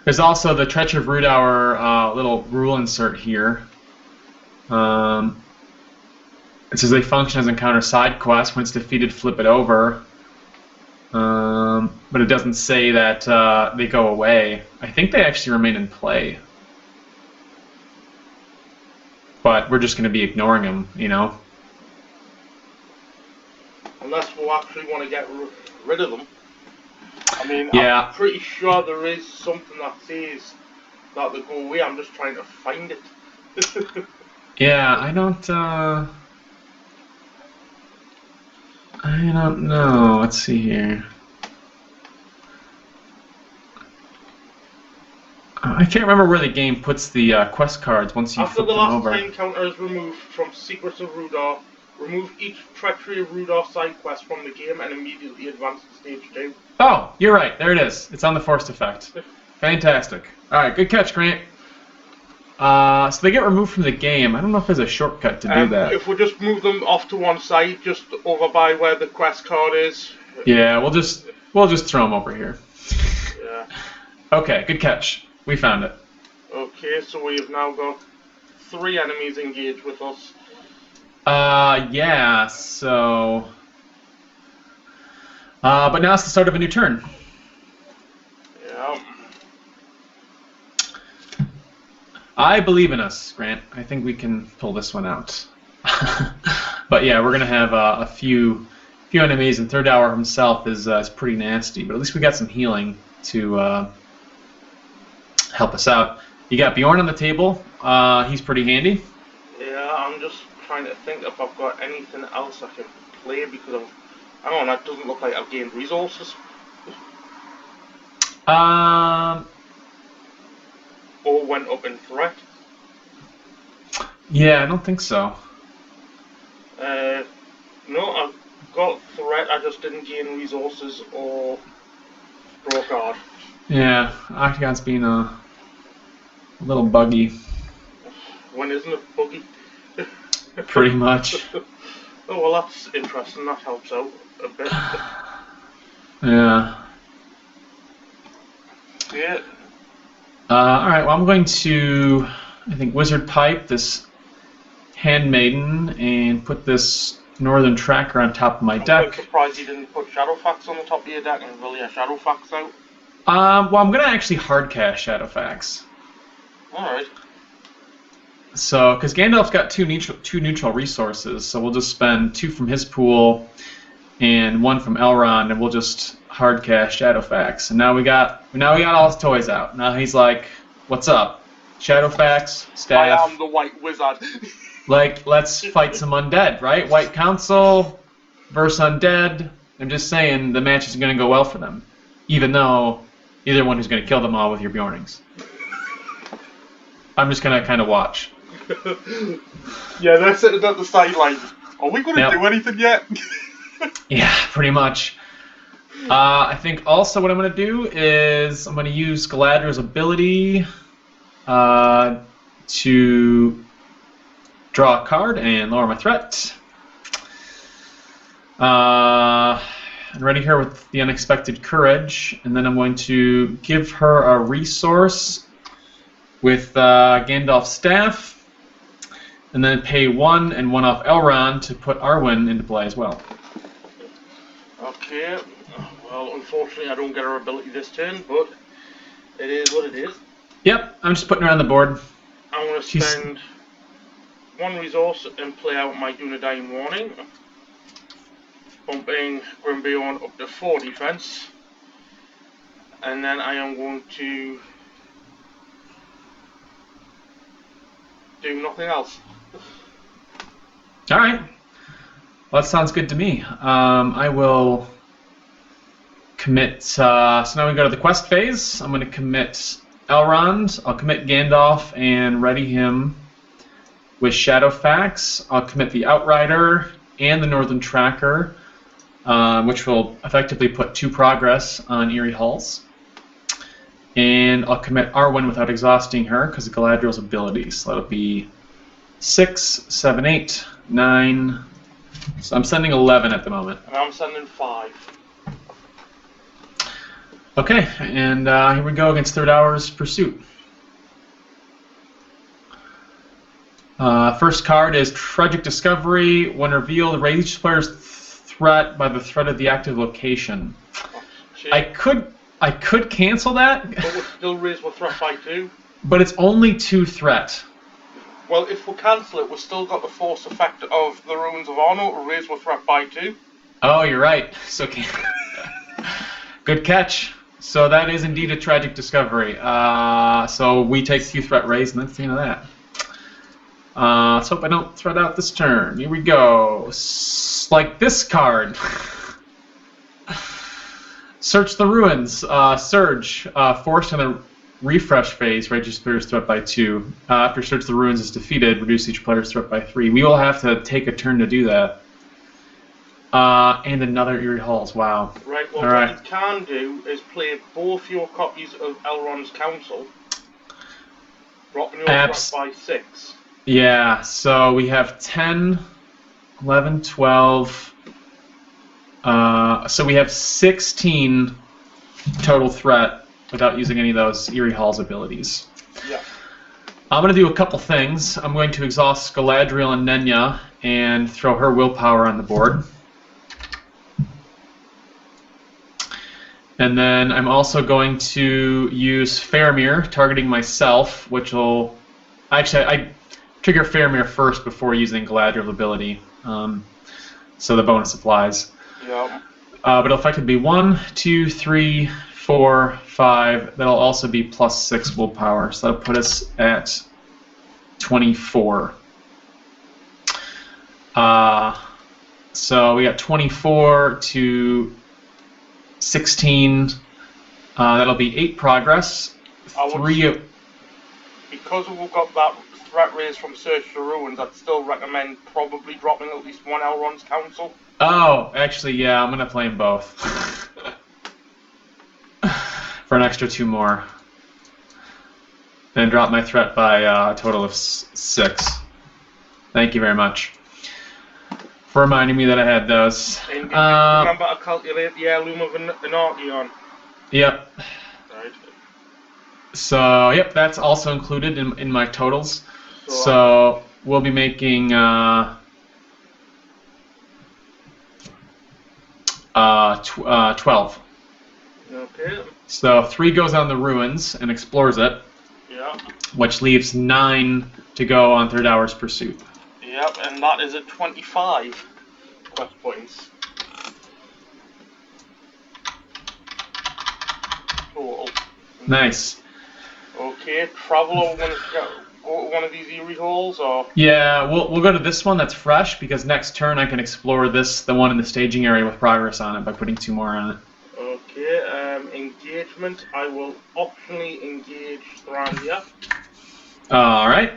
There's also the Treachery of Rhudaur little rule insert here. It says they function as encounter side quests. When it's defeated, flip it over. But it doesn't say that they go away. I think they actually remain in play. But we're just going to be ignoring them, you know? Unless we'll actually want to get rid of them. I mean, yeah. I'm pretty sure there is something that says that they go away. I'm just trying to find it. Yeah, I don't know. Let's see here. I can't remember where the game puts the quest cards once you flip them over. After the last time counter is removed from Secrets of Rhudaur, remove each Treachery of Rhudaur side quest from the game and immediately advance to stage 2. Oh, you're right. There it is. It's on the forced effect. Fantastic. All right, good catch, Grant. So they get removed from the game. I don't know if there's a shortcut to do that. If we just move them off to one side, just over by where the quest card is. Yeah, we'll just throw them over here. Yeah. Okay, good catch. We found it. Okay, so we've now got 3 enemies engaged with us. Yeah, so... but now it's the start of a new turn. Yeah. I believe in us, Grant. I think we can pull this one out. But yeah, we're going to have a few enemies, and Rhudaur himself is pretty nasty, but at least we got some healing to... help us out. You got Bjorn on the table. He's pretty handy. Yeah, I'm just trying to think if I've got anything else I can play because I don't know, that doesn't look like I've gained resources. Or went up in threat. Yeah, I don't think so. No, I've got threat, I just didn't gain resources or draw a card. Yeah, Octagon's being a little buggy. When isn't it buggy? Pretty much. Oh, well, that's interesting. That helps out a bit. Yeah. Yeah. Alright, well, I'm going to, I think, Wizard Pipe this Handmaiden and put this Northern Tracker on top of my deck. I'm surprised you didn't put Shadowfax on the top of your deck and really a Shadowfax out. Well, I'm going to actually hard cast Shadowfax. Alright. So, because Gandalf's got two neutral resources, so we'll just spend 2 from his pool and 1 from Elrond, and we'll just hard cast Shadowfax. And now we got all his toys out. Now he's like, "What's up? Shadowfax, staff. I am the White Wizard." Like, let's fight some undead, right? White Council versus undead. I'm just saying the match is going to go well for them, even though either one who's going to kill them all with your Bjornings. I'm just going to kind of watch. Yeah, they're sitting at the sidelines. Are we going to do anything yet? Yeah, pretty much. I think also what I'm going to do is I'm going to use Galadra's ability to draw a card and lower my threat. I'm ready here with the Unexpected Courage, and then I'm going to give her a resource with Gandalf's Staff, and then pay 1 and 1 off Elrond to put Arwen into play as well. Okay, well, unfortunately I don't get her ability this turn, but it is what it is. Yep, I'm just putting her on the board. I'm going to spend 1 resource and play out my Dunedain Warning, bumping Grimbeorn up to 4 defense, and then I am going to do nothing else. All right. Well, that sounds good to me. I will commit. So now we go to the quest phase. I'm going to commit Elrond. I'll commit Gandalf and ready him with Shadowfax. I'll commit the Outrider and the Northern Tracker, which will effectively put 2 progress on Eerie Halls. And I'll commit Arwen without exhausting her because of Galadriel's ability. So that'll be 6, 7, 8, 9. So I'm sending 11 at the moment. And I'm sending 5. Okay, and here we go against Third Hour's Pursuit. First card is Tragic Discovery. When revealed, raise each player's threat by the threat of the active location. Oh, I could cancel that. But we'll still raise my threat by 2. But it's only 2 threat. Well, if we cancel it, we've still got the force effect of the Ruins of Arno to raise my threat by 2. Oh, you're right. So good catch. So that is indeed a Tragic Discovery. So we take 2 threat raise, and that's the end of that. Let's hope I don't threat out this turn. Here we go. Like this card. Search the Ruins. Surge. Forced in a refresh phase. Reduce player's threat by 2. After Search the Ruins is defeated, reduce each player's threat by 3. We will have to take a turn to do that. And another Eerie Halls. Wow. Right, well, what you can do is play both your copies of Elrond's Council, dropping your threat by 6. Yeah, so we have 10, 11, 12. So we have 16 total threat without using any of those Eerie Halls abilities. Yeah. I'm going to do a couple things. I'm going to exhaust Galadriel and Nenya and throw her willpower on the board. And then I'm also going to use Faramir, targeting myself, which will... Actually, I trigger Faramir first before using Galadriel's ability, so the bonus applies. Yeah. But it'll effectively be 1, 2, 3, 4, 5. That'll also be plus 6 willpower, so that'll put us at 24. So we got 24 to 16. That'll be 8 progress. Because we've got that threat raise from Search the Ruins, I'd still recommend probably dropping at least 1 Elrond's Council. Oh, actually, yeah, I'm going to play them both. For an extra 2 more. And drop my threat by a total of 6. Thank you very much for reminding me that I had those. And remember to calculate the heirloom of an Archeon. Yep. Right. So, yep, that's also included in my totals. So we'll be making 12. Okay. So 3 goes on the Ruins and explores it. Yeah. Which leaves 9 to go on Third Hour's Pursuit. Yep, and that is at 25 quest points. Total. Nice. Okay, Traveler, go to one of these Eerie Halls, or? Yeah, we'll go to this one that's fresh, because next turn I can explore the one in the staging area with progress on it by putting 2 more on it. Okay, engagement. I will optionally engage Thrandia. Alright.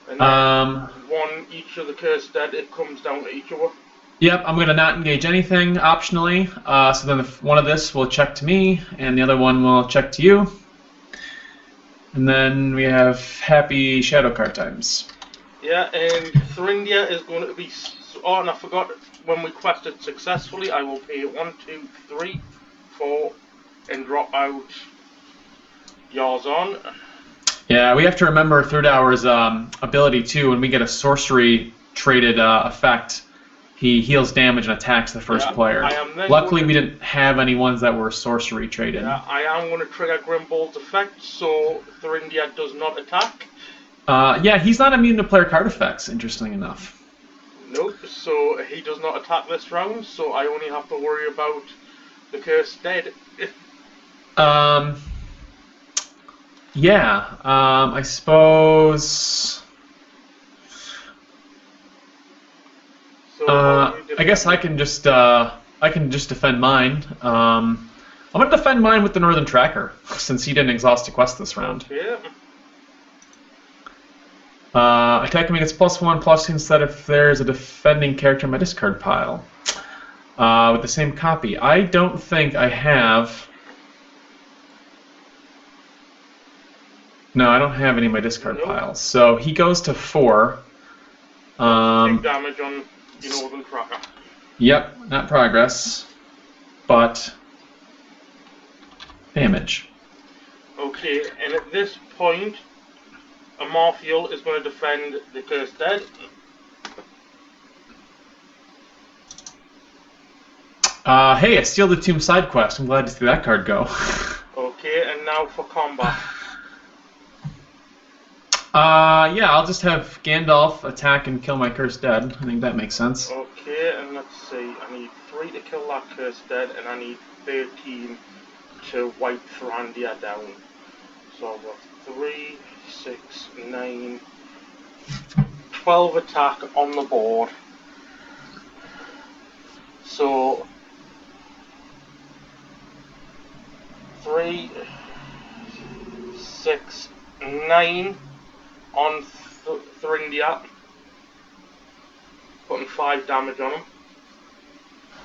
And then one each of the cursed dead, it comes down to each other. Yep, I'm going to not engage anything optionally. So then one of this will check to me, and the other one will check to you. And then we have happy shadow card times. Yeah, and Thrandia is going to be... Oh, and I forgot, when we quested successfully, I will pay 1, 2, 3, 4, and drop out Yarzon. Yeah, we have to remember Third Hour's ability too. When we get a sorcery traded effect, he heals damage and attacks the first player. Luckily, we didn't have any ones that were sorcery traded. Yeah, I am going to trigger Grimbold's effect, so Thrandia does not attack. Yeah, he's not immune to player card effects, interesting enough. Nope, so he does not attack this round, so I only have to worry about the cursed dead. Yeah, I suppose... So I guess I can just defend mine. I'm gonna defend mine with the Northern Tracker since he didn't exhaust a quest this round. Okay. Attacking me gets +1/+2 instead if there's a defending character in my discard pile. With the same copy. I don't think I have. No, I don't have any in my discard pile. So he goes to 4. Take damage on your Northern Tracker. Yep, not progress, but damage. Okay, and at this point, a Marfiel is going to defend the Cursed Dead. Hey, I steal the Tomb side quest. I'm glad to see that card go. Okay, and now for combat. Yeah, I'll just have Gandalf attack and kill my Cursed Dead. I think that makes sense. Okay, and let's see. I need 3 to kill that Cursed Dead, and I need 13 to wipe Thrandia down. So I've got 3, 6, 9, 12 attack on the board. So 3, 6, 9 on Thrandia, putting 5 damage on him.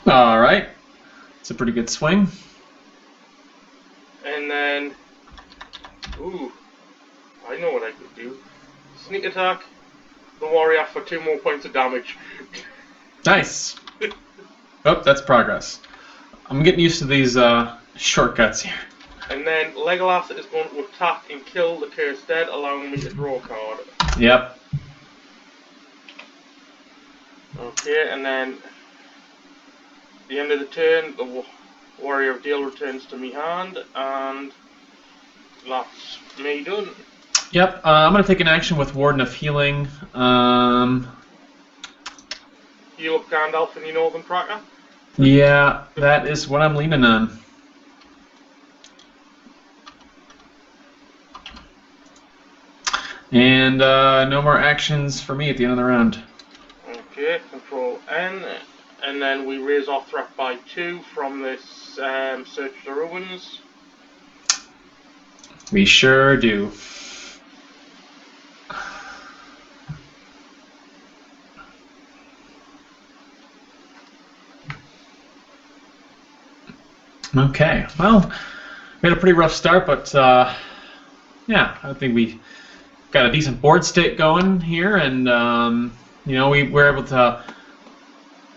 Alright. It's a pretty good swing. And then, ooh, I know what I could do. Sneak attack the warrior for 2 more points of damage. Nice. Oh, that's progress. I'm getting used to these shortcuts here. And then Legolas is going to attack and kill the Cursed Dead, allowing me to draw a card. Yep. Okay, and then at the end of the turn, the Warrior of Dale returns to me hand, and that's me done. Yep, I'm going to take an action with Warden of Healing. Heal up Gandalf in your Northern Tracker? Yeah, that is what I'm leaning on. And no more actions for me at the end of the round. Okay, Control N, and then we raise our threat by 2 from this Search the Ruins. We sure do. Okay, well, we had a pretty rough start, but yeah, I think we got a decent board state going here, and you know, we were able to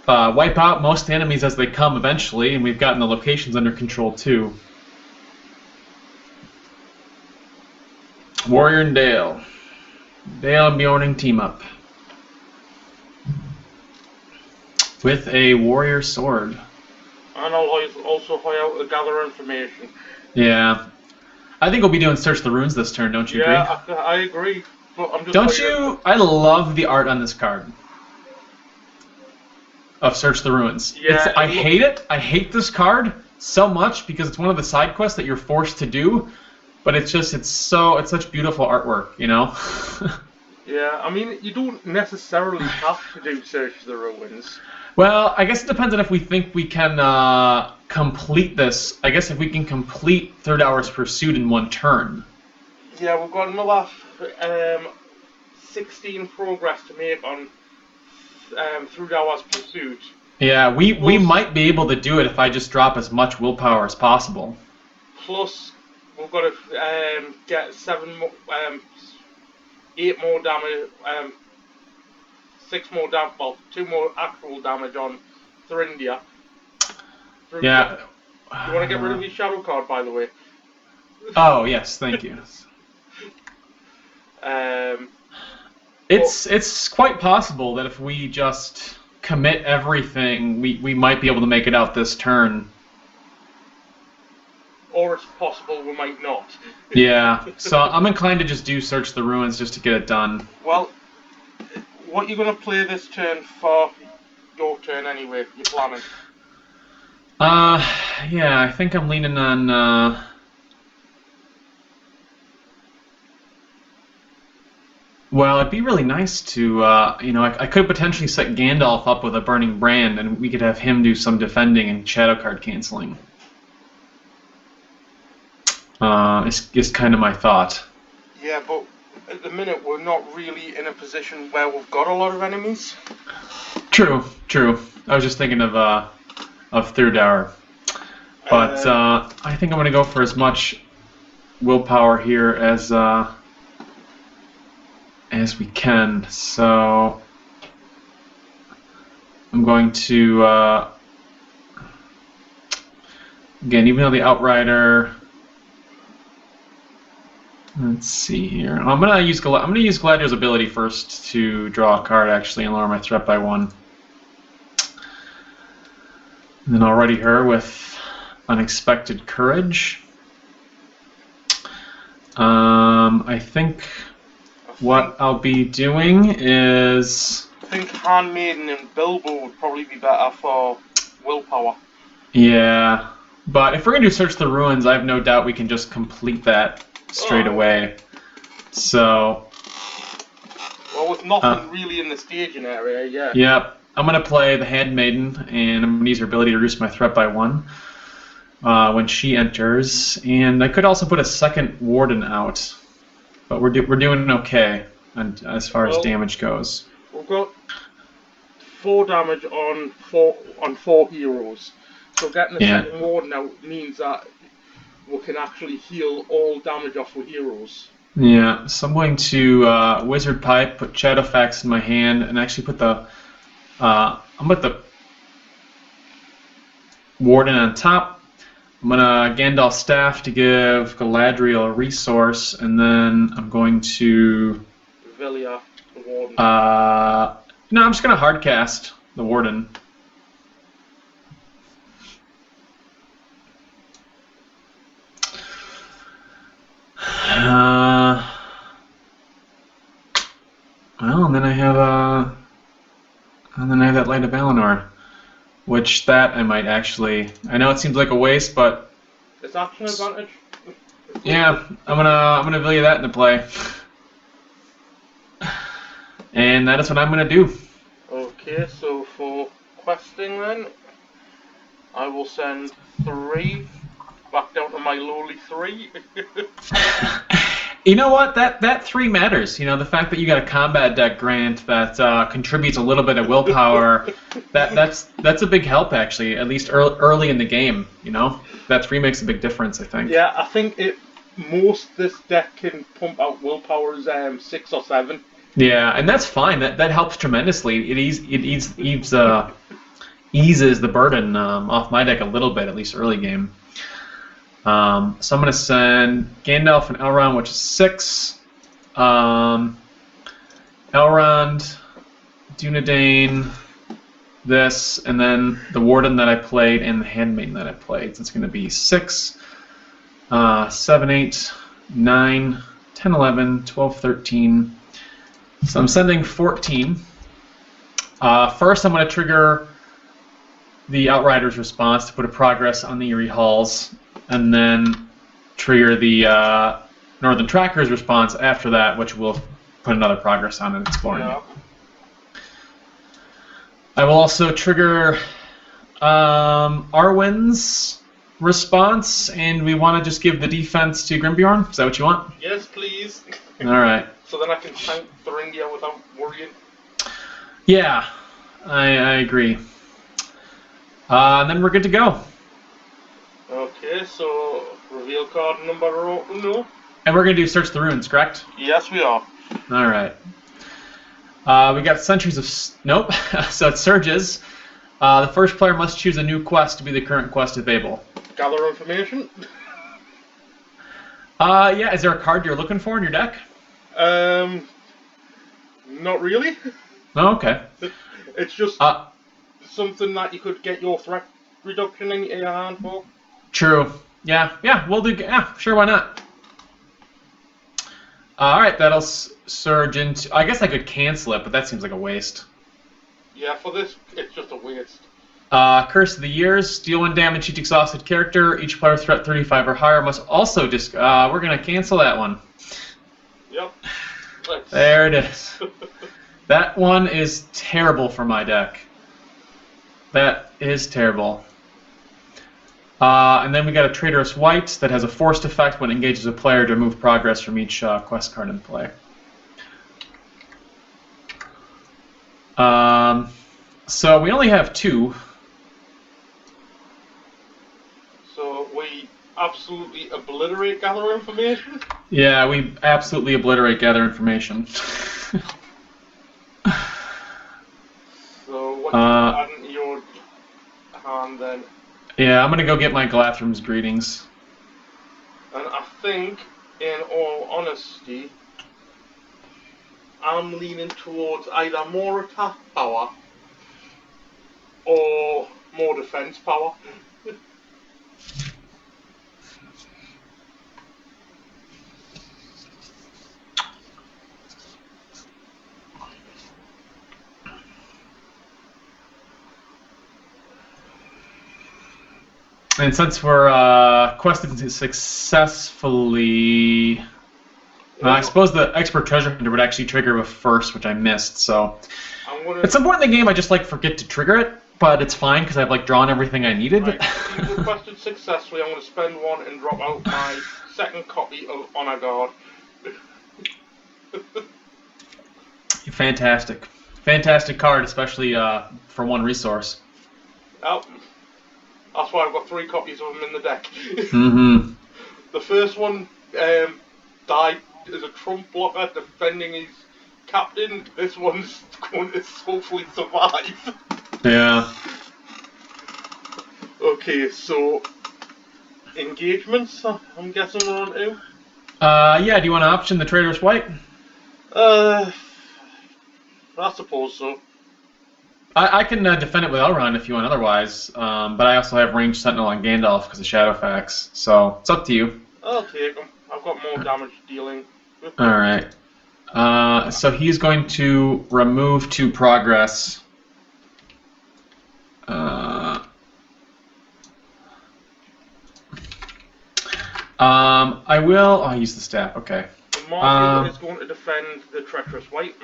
wipe out most enemies as they come eventually, and we've gotten the locations under control too. Warrior and Dale. Dale and Bjorning team up with a warrior sword. And I'll also hire out to gather information. Yeah. I think we'll be doing Search the Runes this turn, don't you agree? Yeah, I agree. But I'm just don't you? I love the art on this card. Of Search the Ruins. Yeah, I hate it. I hate this card so much because it's one of the side quests that you're forced to do. But it's such beautiful artwork, you know? Yeah, I mean, you don't necessarily have to do Search the Ruins. Well, I guess it depends on if we think we can complete this. I guess if we can complete Third Hour's Pursuit in 1 turn. Yeah, we've got another 16 progress to make on Third Hour's Pursuit. Yeah, we might be able to do it if I just drop as much willpower as possible. Plus, we've got to get 8 more damage, 6 more damage, well, 2 more actual damage on Thrandia. Yeah. You want to get rid of your shadow card, by the way? Oh, yes, thank you. It's quite possible that if we just commit everything, we might be able to make it out this turn. Or it's possible we might not. Yeah, so I'm inclined to just do Search the Ruins just to get it done. Well, what you going to play this turn for your turn anyway, you're planning? Yeah, I think I'm leaning on, Well, it'd be really nice to, I could potentially set Gandalf up with a Burning Brand, and we could have him do some defending and shadow card canceling. Is kind of my thought. Yeah, but at the minute we're not really in a position where we've got a lot of enemies. True. I was just thinking of Rhudaur. But I think I'm going to go for as much willpower here as we can. So I'm going to again, even though the Outrider. Let's see here. I'm gonna use Galadriel's ability first to draw a card actually and lower my threat by 1. And then I'll ready her with Unexpected Courage. I think what I'll be doing is... I think Handmaiden and Bilbo would probably be better for willpower. Yeah, but if we're going to do Search the Ruins, I have no doubt we can just complete that straight away. So... Well, with nothing really in the staging area, yeah. Yep. I'm going to play the Handmaiden, and I'm going to use her ability to reduce my threat by 1 when she enters. And I could also put a second Warden out, but we're doing okay as far as damage goes. We've got 4 damage on 4 heroes. So getting the second Warden out means that we can actually heal all damage off the heroes. Yeah, so I'm going to Wizard Pipe, put Shadowfax in my hand, and actually put the I'm with the Warden on top. I'm gonna Gandalf Staff to give Galadriel a resource, and then I'm going to Velia, the Warden. No, I'm just gonna hardcast the Warden. Well, and then I have that Light of Valinor, which I might actually. I know it seems like a waste, but it's action advantage. Yeah, I'm gonna value that into play, and that is what I'm gonna do. Okay, so for questing then, I will send 3 back down to my lowly 3. You know what? That 3 matters. You know, the fact that you got a combat deck, Grant, that contributes a little bit of willpower. That's a big help actually. At least early in the game. You know, that 3 makes a big difference. I think. Yeah, I think this deck can pump out willpower as 6 or 7. Yeah, and that's fine. That helps tremendously. It eases the burden off my deck a little bit, at least early game. So I'm going to send Gandalf and Elrond, which is 6. Elrond, Dunedain, this, and then the Warden that I played and the Handmaiden that I played. So it's going to be 6, 7, 8, 9, 10, 11, 12, 13. So I'm sending 14. First, I'm going to trigger the Outrider's response to put a progress on the Eerie Halls, and then trigger the Northern Tracker's response after that, which will put another progress on it, exploring. Yeah. I will also trigger Arwen's response, and we want to just give the defense to Grimbjorn. Is that what you want? Yes, please. All right. So then I can tank Thuringia without worrying. Yeah, I agree. And then we're good to go. Okay, so reveal card number uno. And we're going to do Search the Ruins, correct? Yes, we are. All right. We got Centuries of... Nope. So it's Surges. The first player must choose a new quest to be the current quest of Babel. Gather information? Yeah, is there a card you're looking for in your deck? Not really. Oh, okay. It's just something that you could get your threat reduction in your hand for. True. Yeah, we'll do... Yeah, sure, why not? Alright, that'll surge into... I guess I could cancel it, but that seems like a waste. Yeah, for this, it's just a waste. Curse of the Years. Deal 1 damage each exhausted character. Each player with threat 35 or higher must also we're going to cancel that one. Yep. There it is. That one is terrible for my deck. That is terrible. And then we got a Traitorous White that has a forced effect when it engages a player to remove progress from each quest card in play. So we only have 2. So we absolutely obliterate gather information? Yeah, we absolutely obliterate gather information. So what do you add into your hand then? Yeah, I'm going to go get my Glathrum's Greetings. And I think, in all honesty, I'm leaning towards either more attack power or more defense power. And since we're quested successfully, I suppose the Expert Treasure Hunter would actually trigger with first, which I missed. So at some point in the game, I just forget to trigger it, but it's fine because I've drawn everything I needed. Right. You've requested successfully. I'm going to spend 1 and drop out my second copy of Honor Guard. Fantastic, fantastic card, especially for 1 resource. Yep. That's why I've got 3 copies of them in the deck. Mm-hmm. The first one died as a trump blocker defending his captain. This one's going to hopefully survive. Yeah. Okay, so engagements, I'm guessing we're on to? Yeah, do you want to option the Traitorous White? I suppose so. I can defend it with Elrond if you want otherwise, but I also have Ranged Sentinel on Gandalf because of Shadowfax, so it's up to you. I'll take him. I've got more damage dealing. Alright. So he's going to remove 2 progress. I'll use the staff, okay. Amarthiel is going to defend the Treacherous White.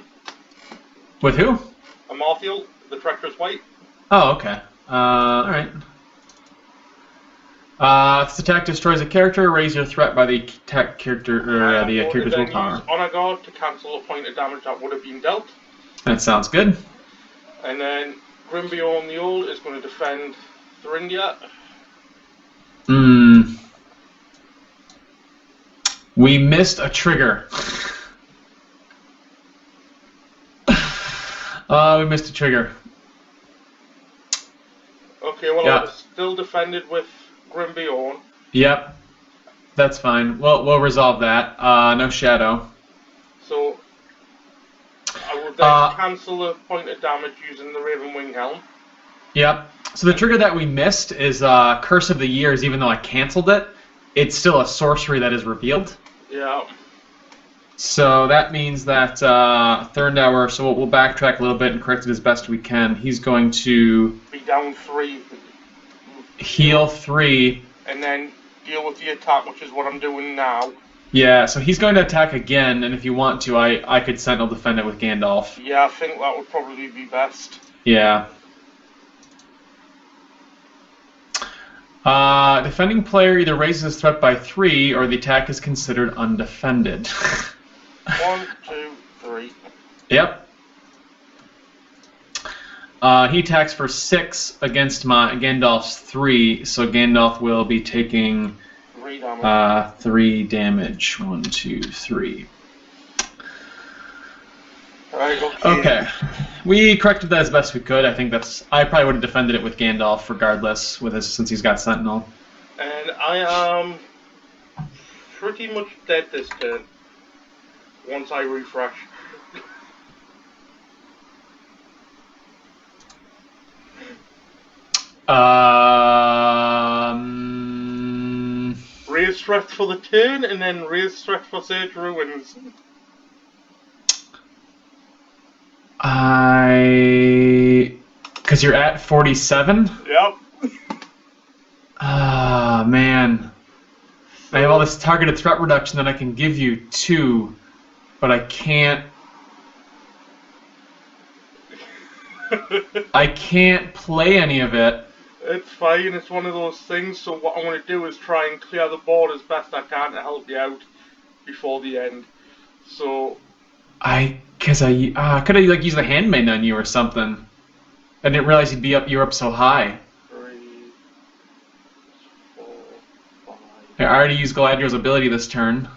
With who? Amarthiel, the Treacherous White. Oh, okay. Alright. If this attack destroys a character, raise your threat by the attack character, the character's willpower. Honor Guard to cancel a point of damage that would have been dealt. That sounds good. And then Grimbeorn the Old is going to defend Thurindia. We missed a trigger. We missed a trigger. Okay, well, I was still defended with Grimbeorn. Yep. That's fine. We'll resolve that. No shadow. So I will then cancel the point of damage using the Raven Wing Helm. Yep. So the trigger that we missed is Curse of the Years, even though I canceled it. It's still a sorcery that is revealed. Yeah. So that means that Thurndour, so we'll backtrack a little bit and correct it as best we can. He's going to be down 3. Heal 3. And then deal with the attack, which is what I'm doing now. Yeah, so he's going to attack again, and if you want to, I could Sentinel defend it with Gandalf. Yeah, I think that would probably be best. Yeah. Defending player either raises his threat by 3, or the attack is considered undefended. 1, 2, 3. Yep. He attacks for 6 against my Gandalf's 3, so Gandalf will be taking 3 damage. 3 damage. 1, 2, 3. Right, okay. We corrected that as best we could. I think I probably would have defended it with Gandalf regardless, since he's got Sentinel. And I am pretty much dead this turn. Once I refresh. Raise strength for the turn, and then raise strength for Sage Ruins. Because you're at 47? Yep. Ah, man. I have all this targeted threat reduction that I can give you 2. but I can't. I can't play any of it. It's fine, it's one of those things, so what I'm going to do is try and clear the board as best I can to help you out before the end. So... I could have like used the handmaiden on you or something. I didn't realize you're up so high. 3, 4, 5... I already used Galadriel's ability this turn.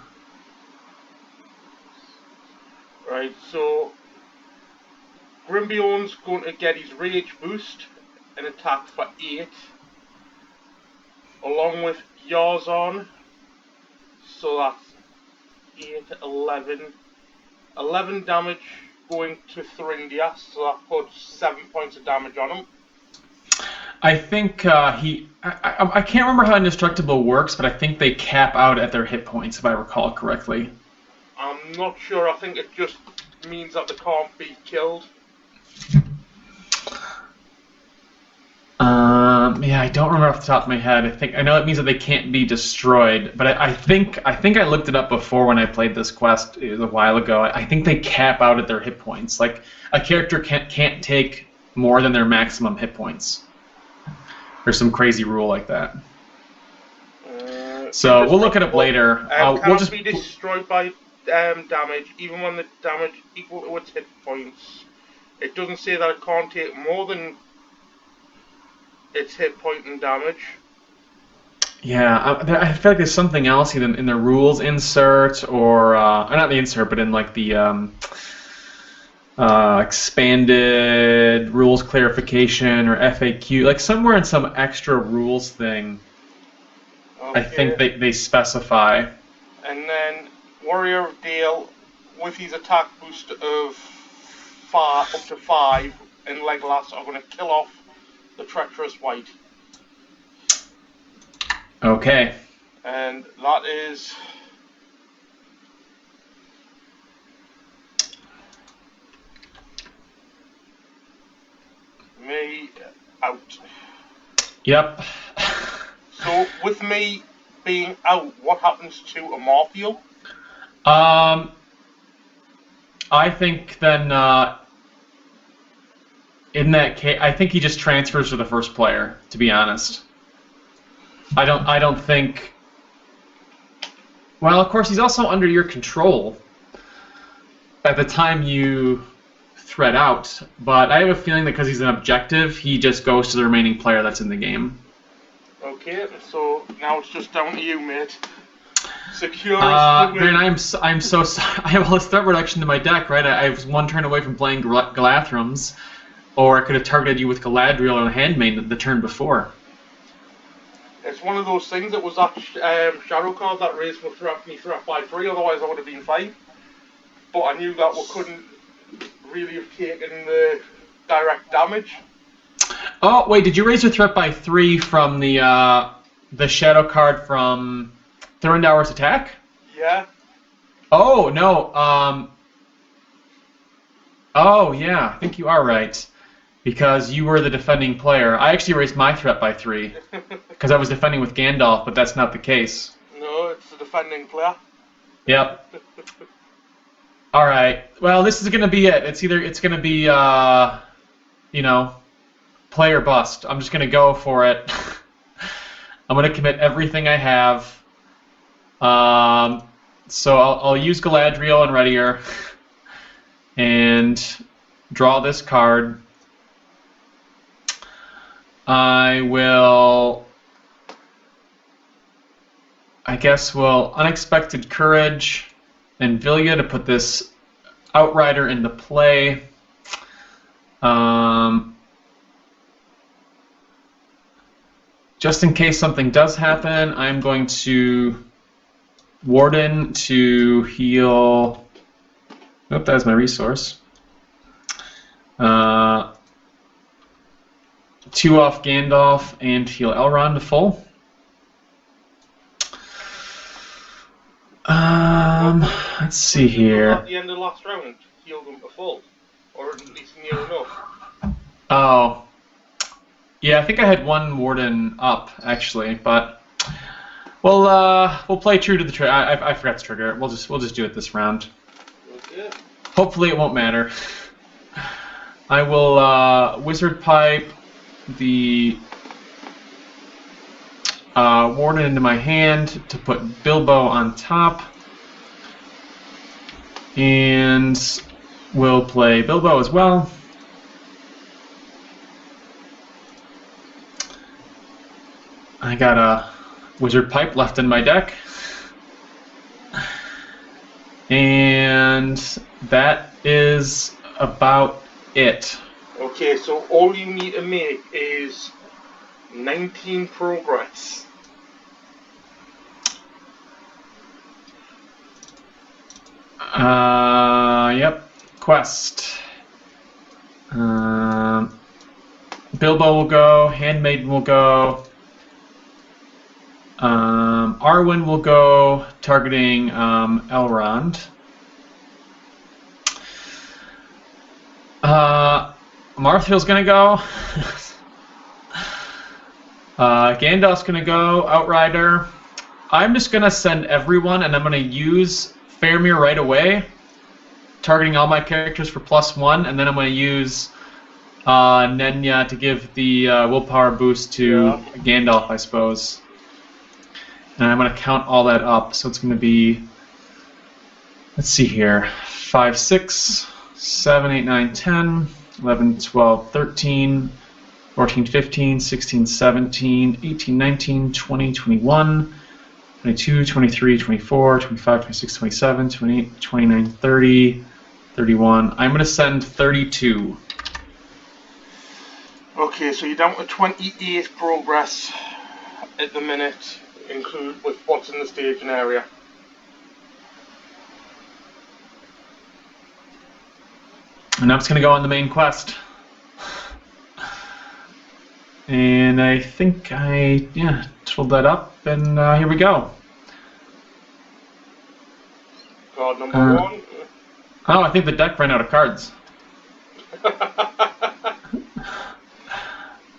Right, so... Grimbjorn's going to get his rage boost and attack for 8, along with Yarzon, so that's 8, 11. 11 damage going to Thrindia, so that puts 7 points of damage on him. I think I can't remember how Indestructible works, but I think they cap out at their hit points, if I recall correctly. I'm not sure, I think it just means that they can't be killed. Yeah, I don't remember off the top of my head. I know it means that they can't be destroyed, but I think I looked it up before when I played this quest a while ago. I think they cap out at their hit points. Like a character can't take more than their maximum hit points. There's some crazy rule like that. So we'll look it up later. We'll just be destroyed by damage, even when the damage equal to its hit points. It doesn't say that it can't take more than its hit point and damage. Yeah, I feel like there's something else either in the rules insert or not the insert, but in like the expanded rules clarification or FAQ, like somewhere in some extra rules thing. Okay. I think they specify. And then Warrior of Dale, with his attack boost of up to 5, and Legolas are going to kill off the treacherous wight. Okay. And that is me out. Yep. So with me being out, what happens to Amarthael? I think then in that case, I think he just transfers to the first player, to be honest. I don't think... Well, of course, he's also under your control at the time you thread out, but I have a feeling that because he's an objective, he just goes to the remaining player that's in the game. Okay, so now it's just down to you, mate. Secure us the win. Man, I'm so sorry. I have all this threat reduction to my deck, right? I was one turn away from playing Galathrams. Or I could have targeted you with Galadriel or the Handmaiden the turn before. It's one of those things. It was that shadow card that raised me threat by 3, otherwise I would have been fine. But I knew that we couldn't really have taken the direct damage. Oh, wait, did you raise your threat by 3 from the shadow card from Thorndour's attack? Yeah. Oh, no. Oh, yeah, I think you are right. Because you were the defending player. I actually raised my threat by 3. Because I was defending with Gandalf, but that's not the case. No, it's the defending player. Yep. Alright. Well, this is going to be it. It's going to be, play or bust. I'm just going to go for it. I'm going to commit everything I have. So I'll use Galadriel and Readier. And draw this card. I guess we'll Unexpected Courage and Vilya to put this Outrider into play. Just in case something does happen, I'm going to Warden to heal... Nope, that is my resource. 2 off Gandalf and heal Elrond to full. Let's see here. At the end of the last round, heal them to full, or at least near enough. Oh, yeah, I think I had 1 Warden up actually, but we'll play true to the trigger. I forgot to trigger it. We'll just do it this round. Hopefully it won't matter. I will Wizard Pipe the Warden into my hand to put Bilbo on top. And we'll play Bilbo as well. I got a Wizard Pipe left in my deck. And that is about it. Okay, so all you need to make is 19 progress. Yep. Quest. Bilbo will go. Handmaiden will go. Arwen will go, targeting Elrond. Martha's gonna go. Gandalf's gonna go. Outrider. I'm just gonna send everyone, and I'm gonna use Faramir right away, targeting all my characters for +1, and then I'm gonna use Nenya to give the willpower boost to Gandalf, I suppose. And I'm going to count all that up, so it's going to be, let's see here, 5, 6, 7, 8, 9, 10, 11, 12, 13, 14, 15, 16, 17, 18, 19, 20, 21, 22, 23, 24, 25, 26, 27, 28, 29, 30, 31. I'm going to send 32. Okay, so you're down to 28 progress at the minute, include with what's in the staging area. And now it's going to go on the main quest. And I think I, tooled that up, and here we go. Card number 1. Oh, I think the deck ran out of cards.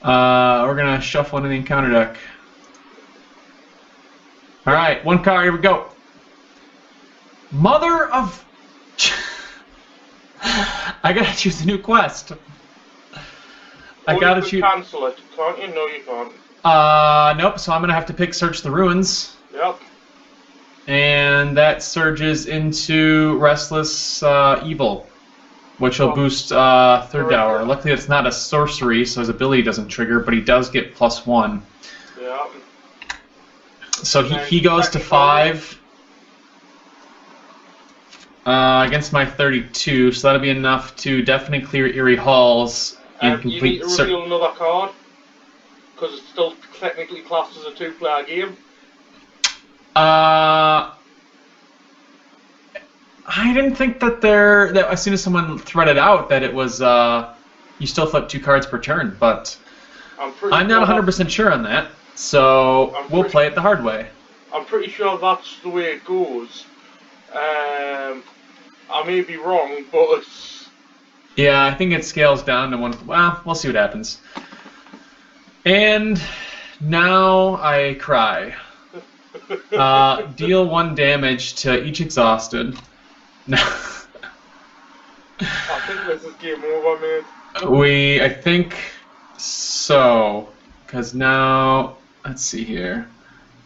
We're going to shuffle into the encounter deck. Alright, 1 card, here we go. Mother of... I gotta choose a new quest. I gotta choose... cancel it, can't you? No, you can't. Nope, so I'm gonna have to pick Search the Ruins. Yep. And that surges into Restless Evil, which will boost Third Dower. Luckily it's not a sorcery, so his ability doesn't trigger, but he does get +1. Yeah. So he goes to 5 against my 32, so that'll be enough to definitely clear Eerie Halls and complete. You need to reveal another card, because it's still technically classed as a 2-player game. I didn't think that as soon as someone threaded out that it was you still flip 2 cards per turn, but I'm not 100% sure on that. So we'll play it the hard way. I'm pretty sure that's the way it goes. I may be wrong, but it's... Yeah, I think it scales down to 1... Well, we'll see what happens. And now I cry. Deal 1 damage to each exhausted. I think this is game over, mate. I think so. Because now... Let's see here.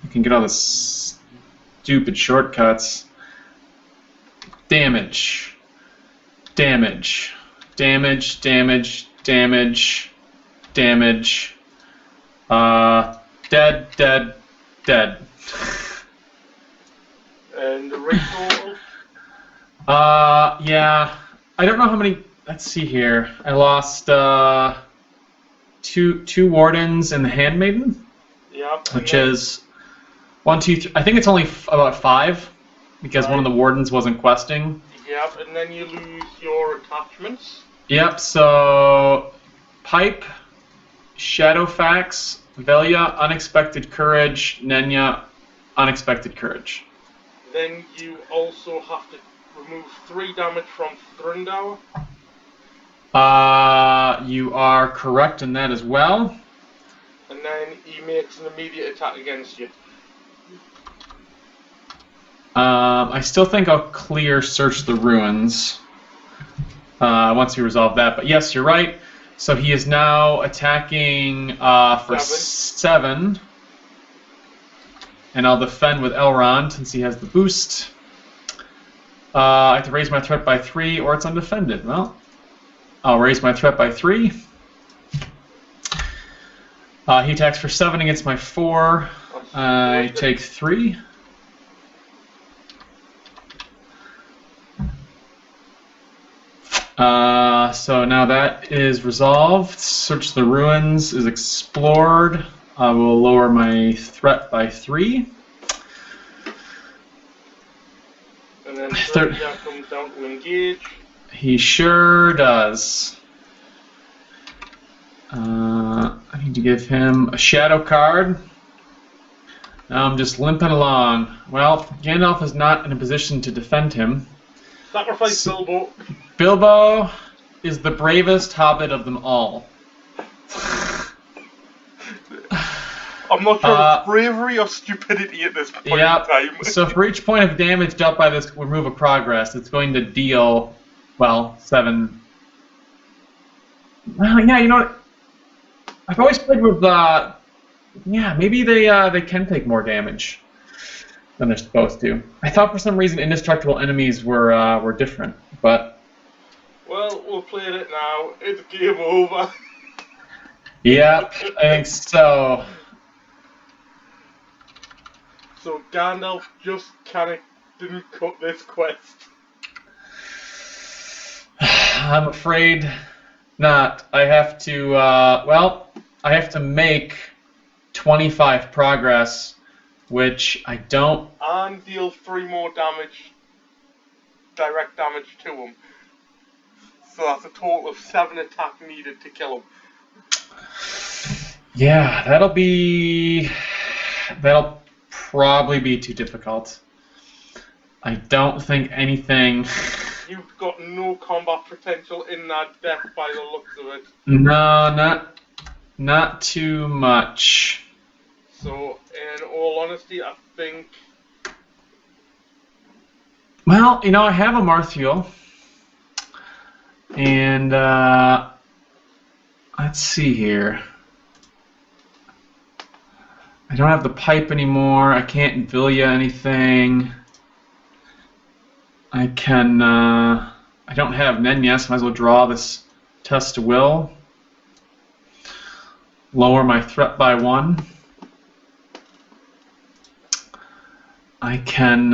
I can get all the stupid shortcuts. Damage. Damage. Damage. Damage. Damage. Damage. Dead. Dead. Dead. And the rate total? Yeah. I don't know how many... Let's see here. I lost two Wardens and the Handmaiden. Yep. Which is 1, 2, 3. I think it's only about 5 because one of the Wardens wasn't questing. Yep, and then you lose your attachments. Yep, so Pipe, Shadowfax, Velia, Unexpected Courage, Nenya, Unexpected Courage. Then you also have to remove 3 damage from Thrindower. You are correct in that as well. And then he makes an immediate attack against you. I still think I'll clear Search the Ruins. once we resolve that. But yes, you're right. So he is now attacking for 7. And I'll defend with Elrond since he has the boost. I have to raise my threat by 3 or it's undefended. Well, I'll raise my threat by 3. He attacks for 7 against my 4. I take 3. So now that is resolved. Search the ruins is explored. I will lower my threat by 3. And then that comes down to engage. He sure does. I need to give him a shadow card. Now I'm just limping along. Well, Gandalf is not in a position to defend him. Sacrifice Bilbo. Bilbo is the bravest hobbit of them all. I'm not sure if it's bravery or stupidity at this point in time. So for each point of damage dealt by this remove of progress, it's going to deal, well, 7. Well, yeah, you know what? I've always played with, maybe they can take more damage than they're supposed to. I thought for some reason indestructible enemies were different, but... Well, we'll play it now. It's game over. Yep, I think so. So Gandalf just kind of didn't cut this quest. I'm afraid not. I have to, I have to make 25 progress, which I don't... And deal 3 more damage, direct damage to him. So that's a total of 7 attack needed to kill him. Yeah, that'll probably be too difficult. I don't think anything... You've got no combat potential in that deck by the looks of it. No, not too much. So, in all honesty, I think... Well, you know, I have a Marthiel. And, let's see here. I don't have the pipe anymore. I can't Vilya anything. I can, I don't have Nenyas. Might as well draw this Test of Will. Lower my threat by 1. I can,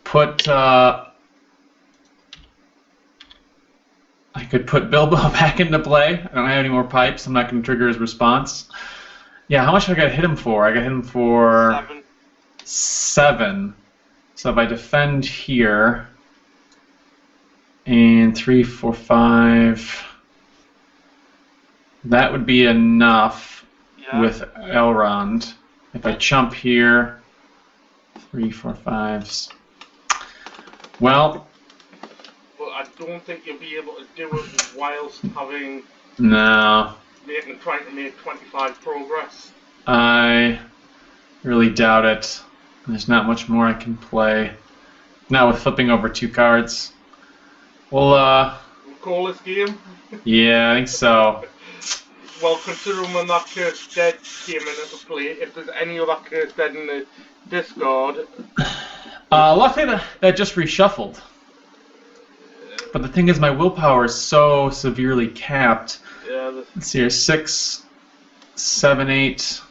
put, I could put Bilbo back into play. I don't have any more pipes. I'm not going to trigger his response. Yeah, how much have I got to hit him for? I got to hit him for 7. So if I defend here, and 3, 4, 5, that would be enough with Elrond. If I chump here, 3, 4, 5. Well... I don't think you'll be able to do it whilst having... No. Trying to make 25 progress. I really doubt it. There's not much more I can play. Not with flipping over 2 cards. Well, we'll call this game? Yeah, I think so. Well, considering when that Cursed Dead came into play, if there's any other Cursed Dead in the discard... luckily that just reshuffled. But the thing is, my willpower is so severely capped. Yeah, let's see here, 6, 7, 8,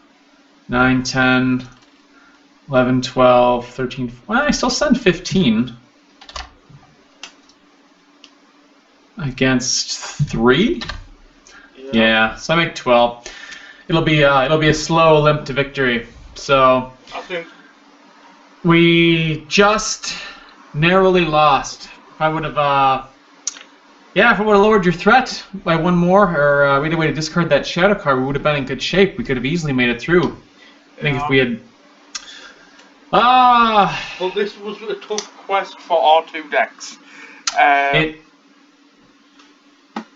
9, 10, 11, 12, 13... Well, I still send 15. Against 3? Yeah, so I make 12. It'll be a slow limp to victory. So I think we just narrowly lost. If I would have, if I would have lowered your threat by 1 more, or we had a way to discard that shadow card, we would have been in good shape. We could have easily made it through. I think if we had. Well, this was a tough quest for R2 decks.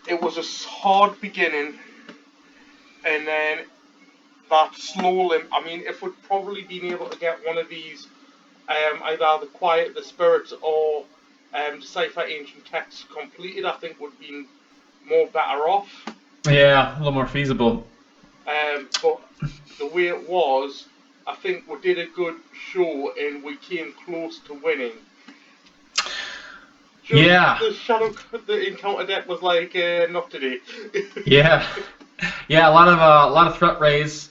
It was a hard beginning, and then that slow limp. I mean, if we'd probably been able to get one of these either Quiet the Spirits or Decipher Ancient Texts completed, I think would be more better off. Yeah, a little more feasible. But the way it was, I think we did a good show and we came close to winning. Yeah. The encounter deck was like, not today. Yeah. Yeah, a lot of threat raise.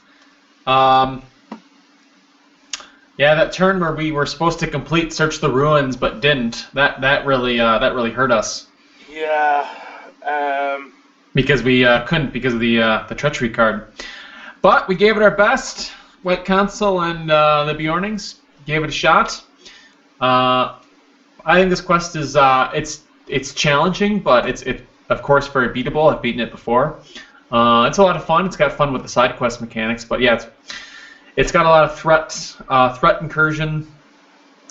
Yeah, that turn where we were supposed to complete Search the Ruins but didn't. That really hurt us. Yeah. Because we couldn't because of the treachery card. But we gave it our best. White Council and the Bjornings gave it a shot. I think this quest is it's challenging, but it's of course very beatable. I've beaten it before. It's a lot of fun. It's got fun with the side quest mechanics, but yeah, it's got a lot of threat incursion,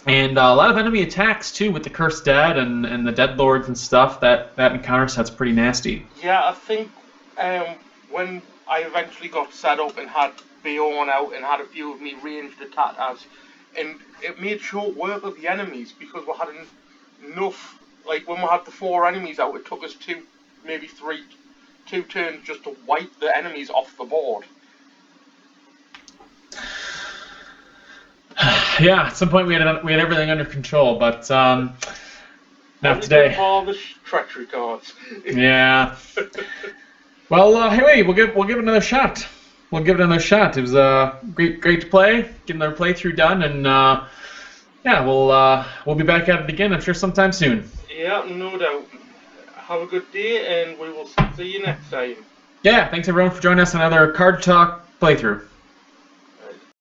and a lot of enemy attacks too with the Cursed Dead and the Dead Lords and stuff. That encounter set's pretty nasty. Yeah, I think when I eventually got set up and had Bjorn out and had a few of me ranged attackers, and it made short work of the enemies because we had enough. Like when we had the 4 enemies out, it took us 2 turns just to wipe the enemies off the board. Yeah, at some point we had everything under control, but not today. All the treachery cards. Yeah. Well, hey, we'll give it another shot. We'll give it another shot. It was great to play, get another playthrough done, and yeah, we'll be back at it again. I'm sure sometime soon. Yeah, no doubt. Have a good day, and we will see you next time. Yeah, thanks everyone for joining us on another Card Talk playthrough.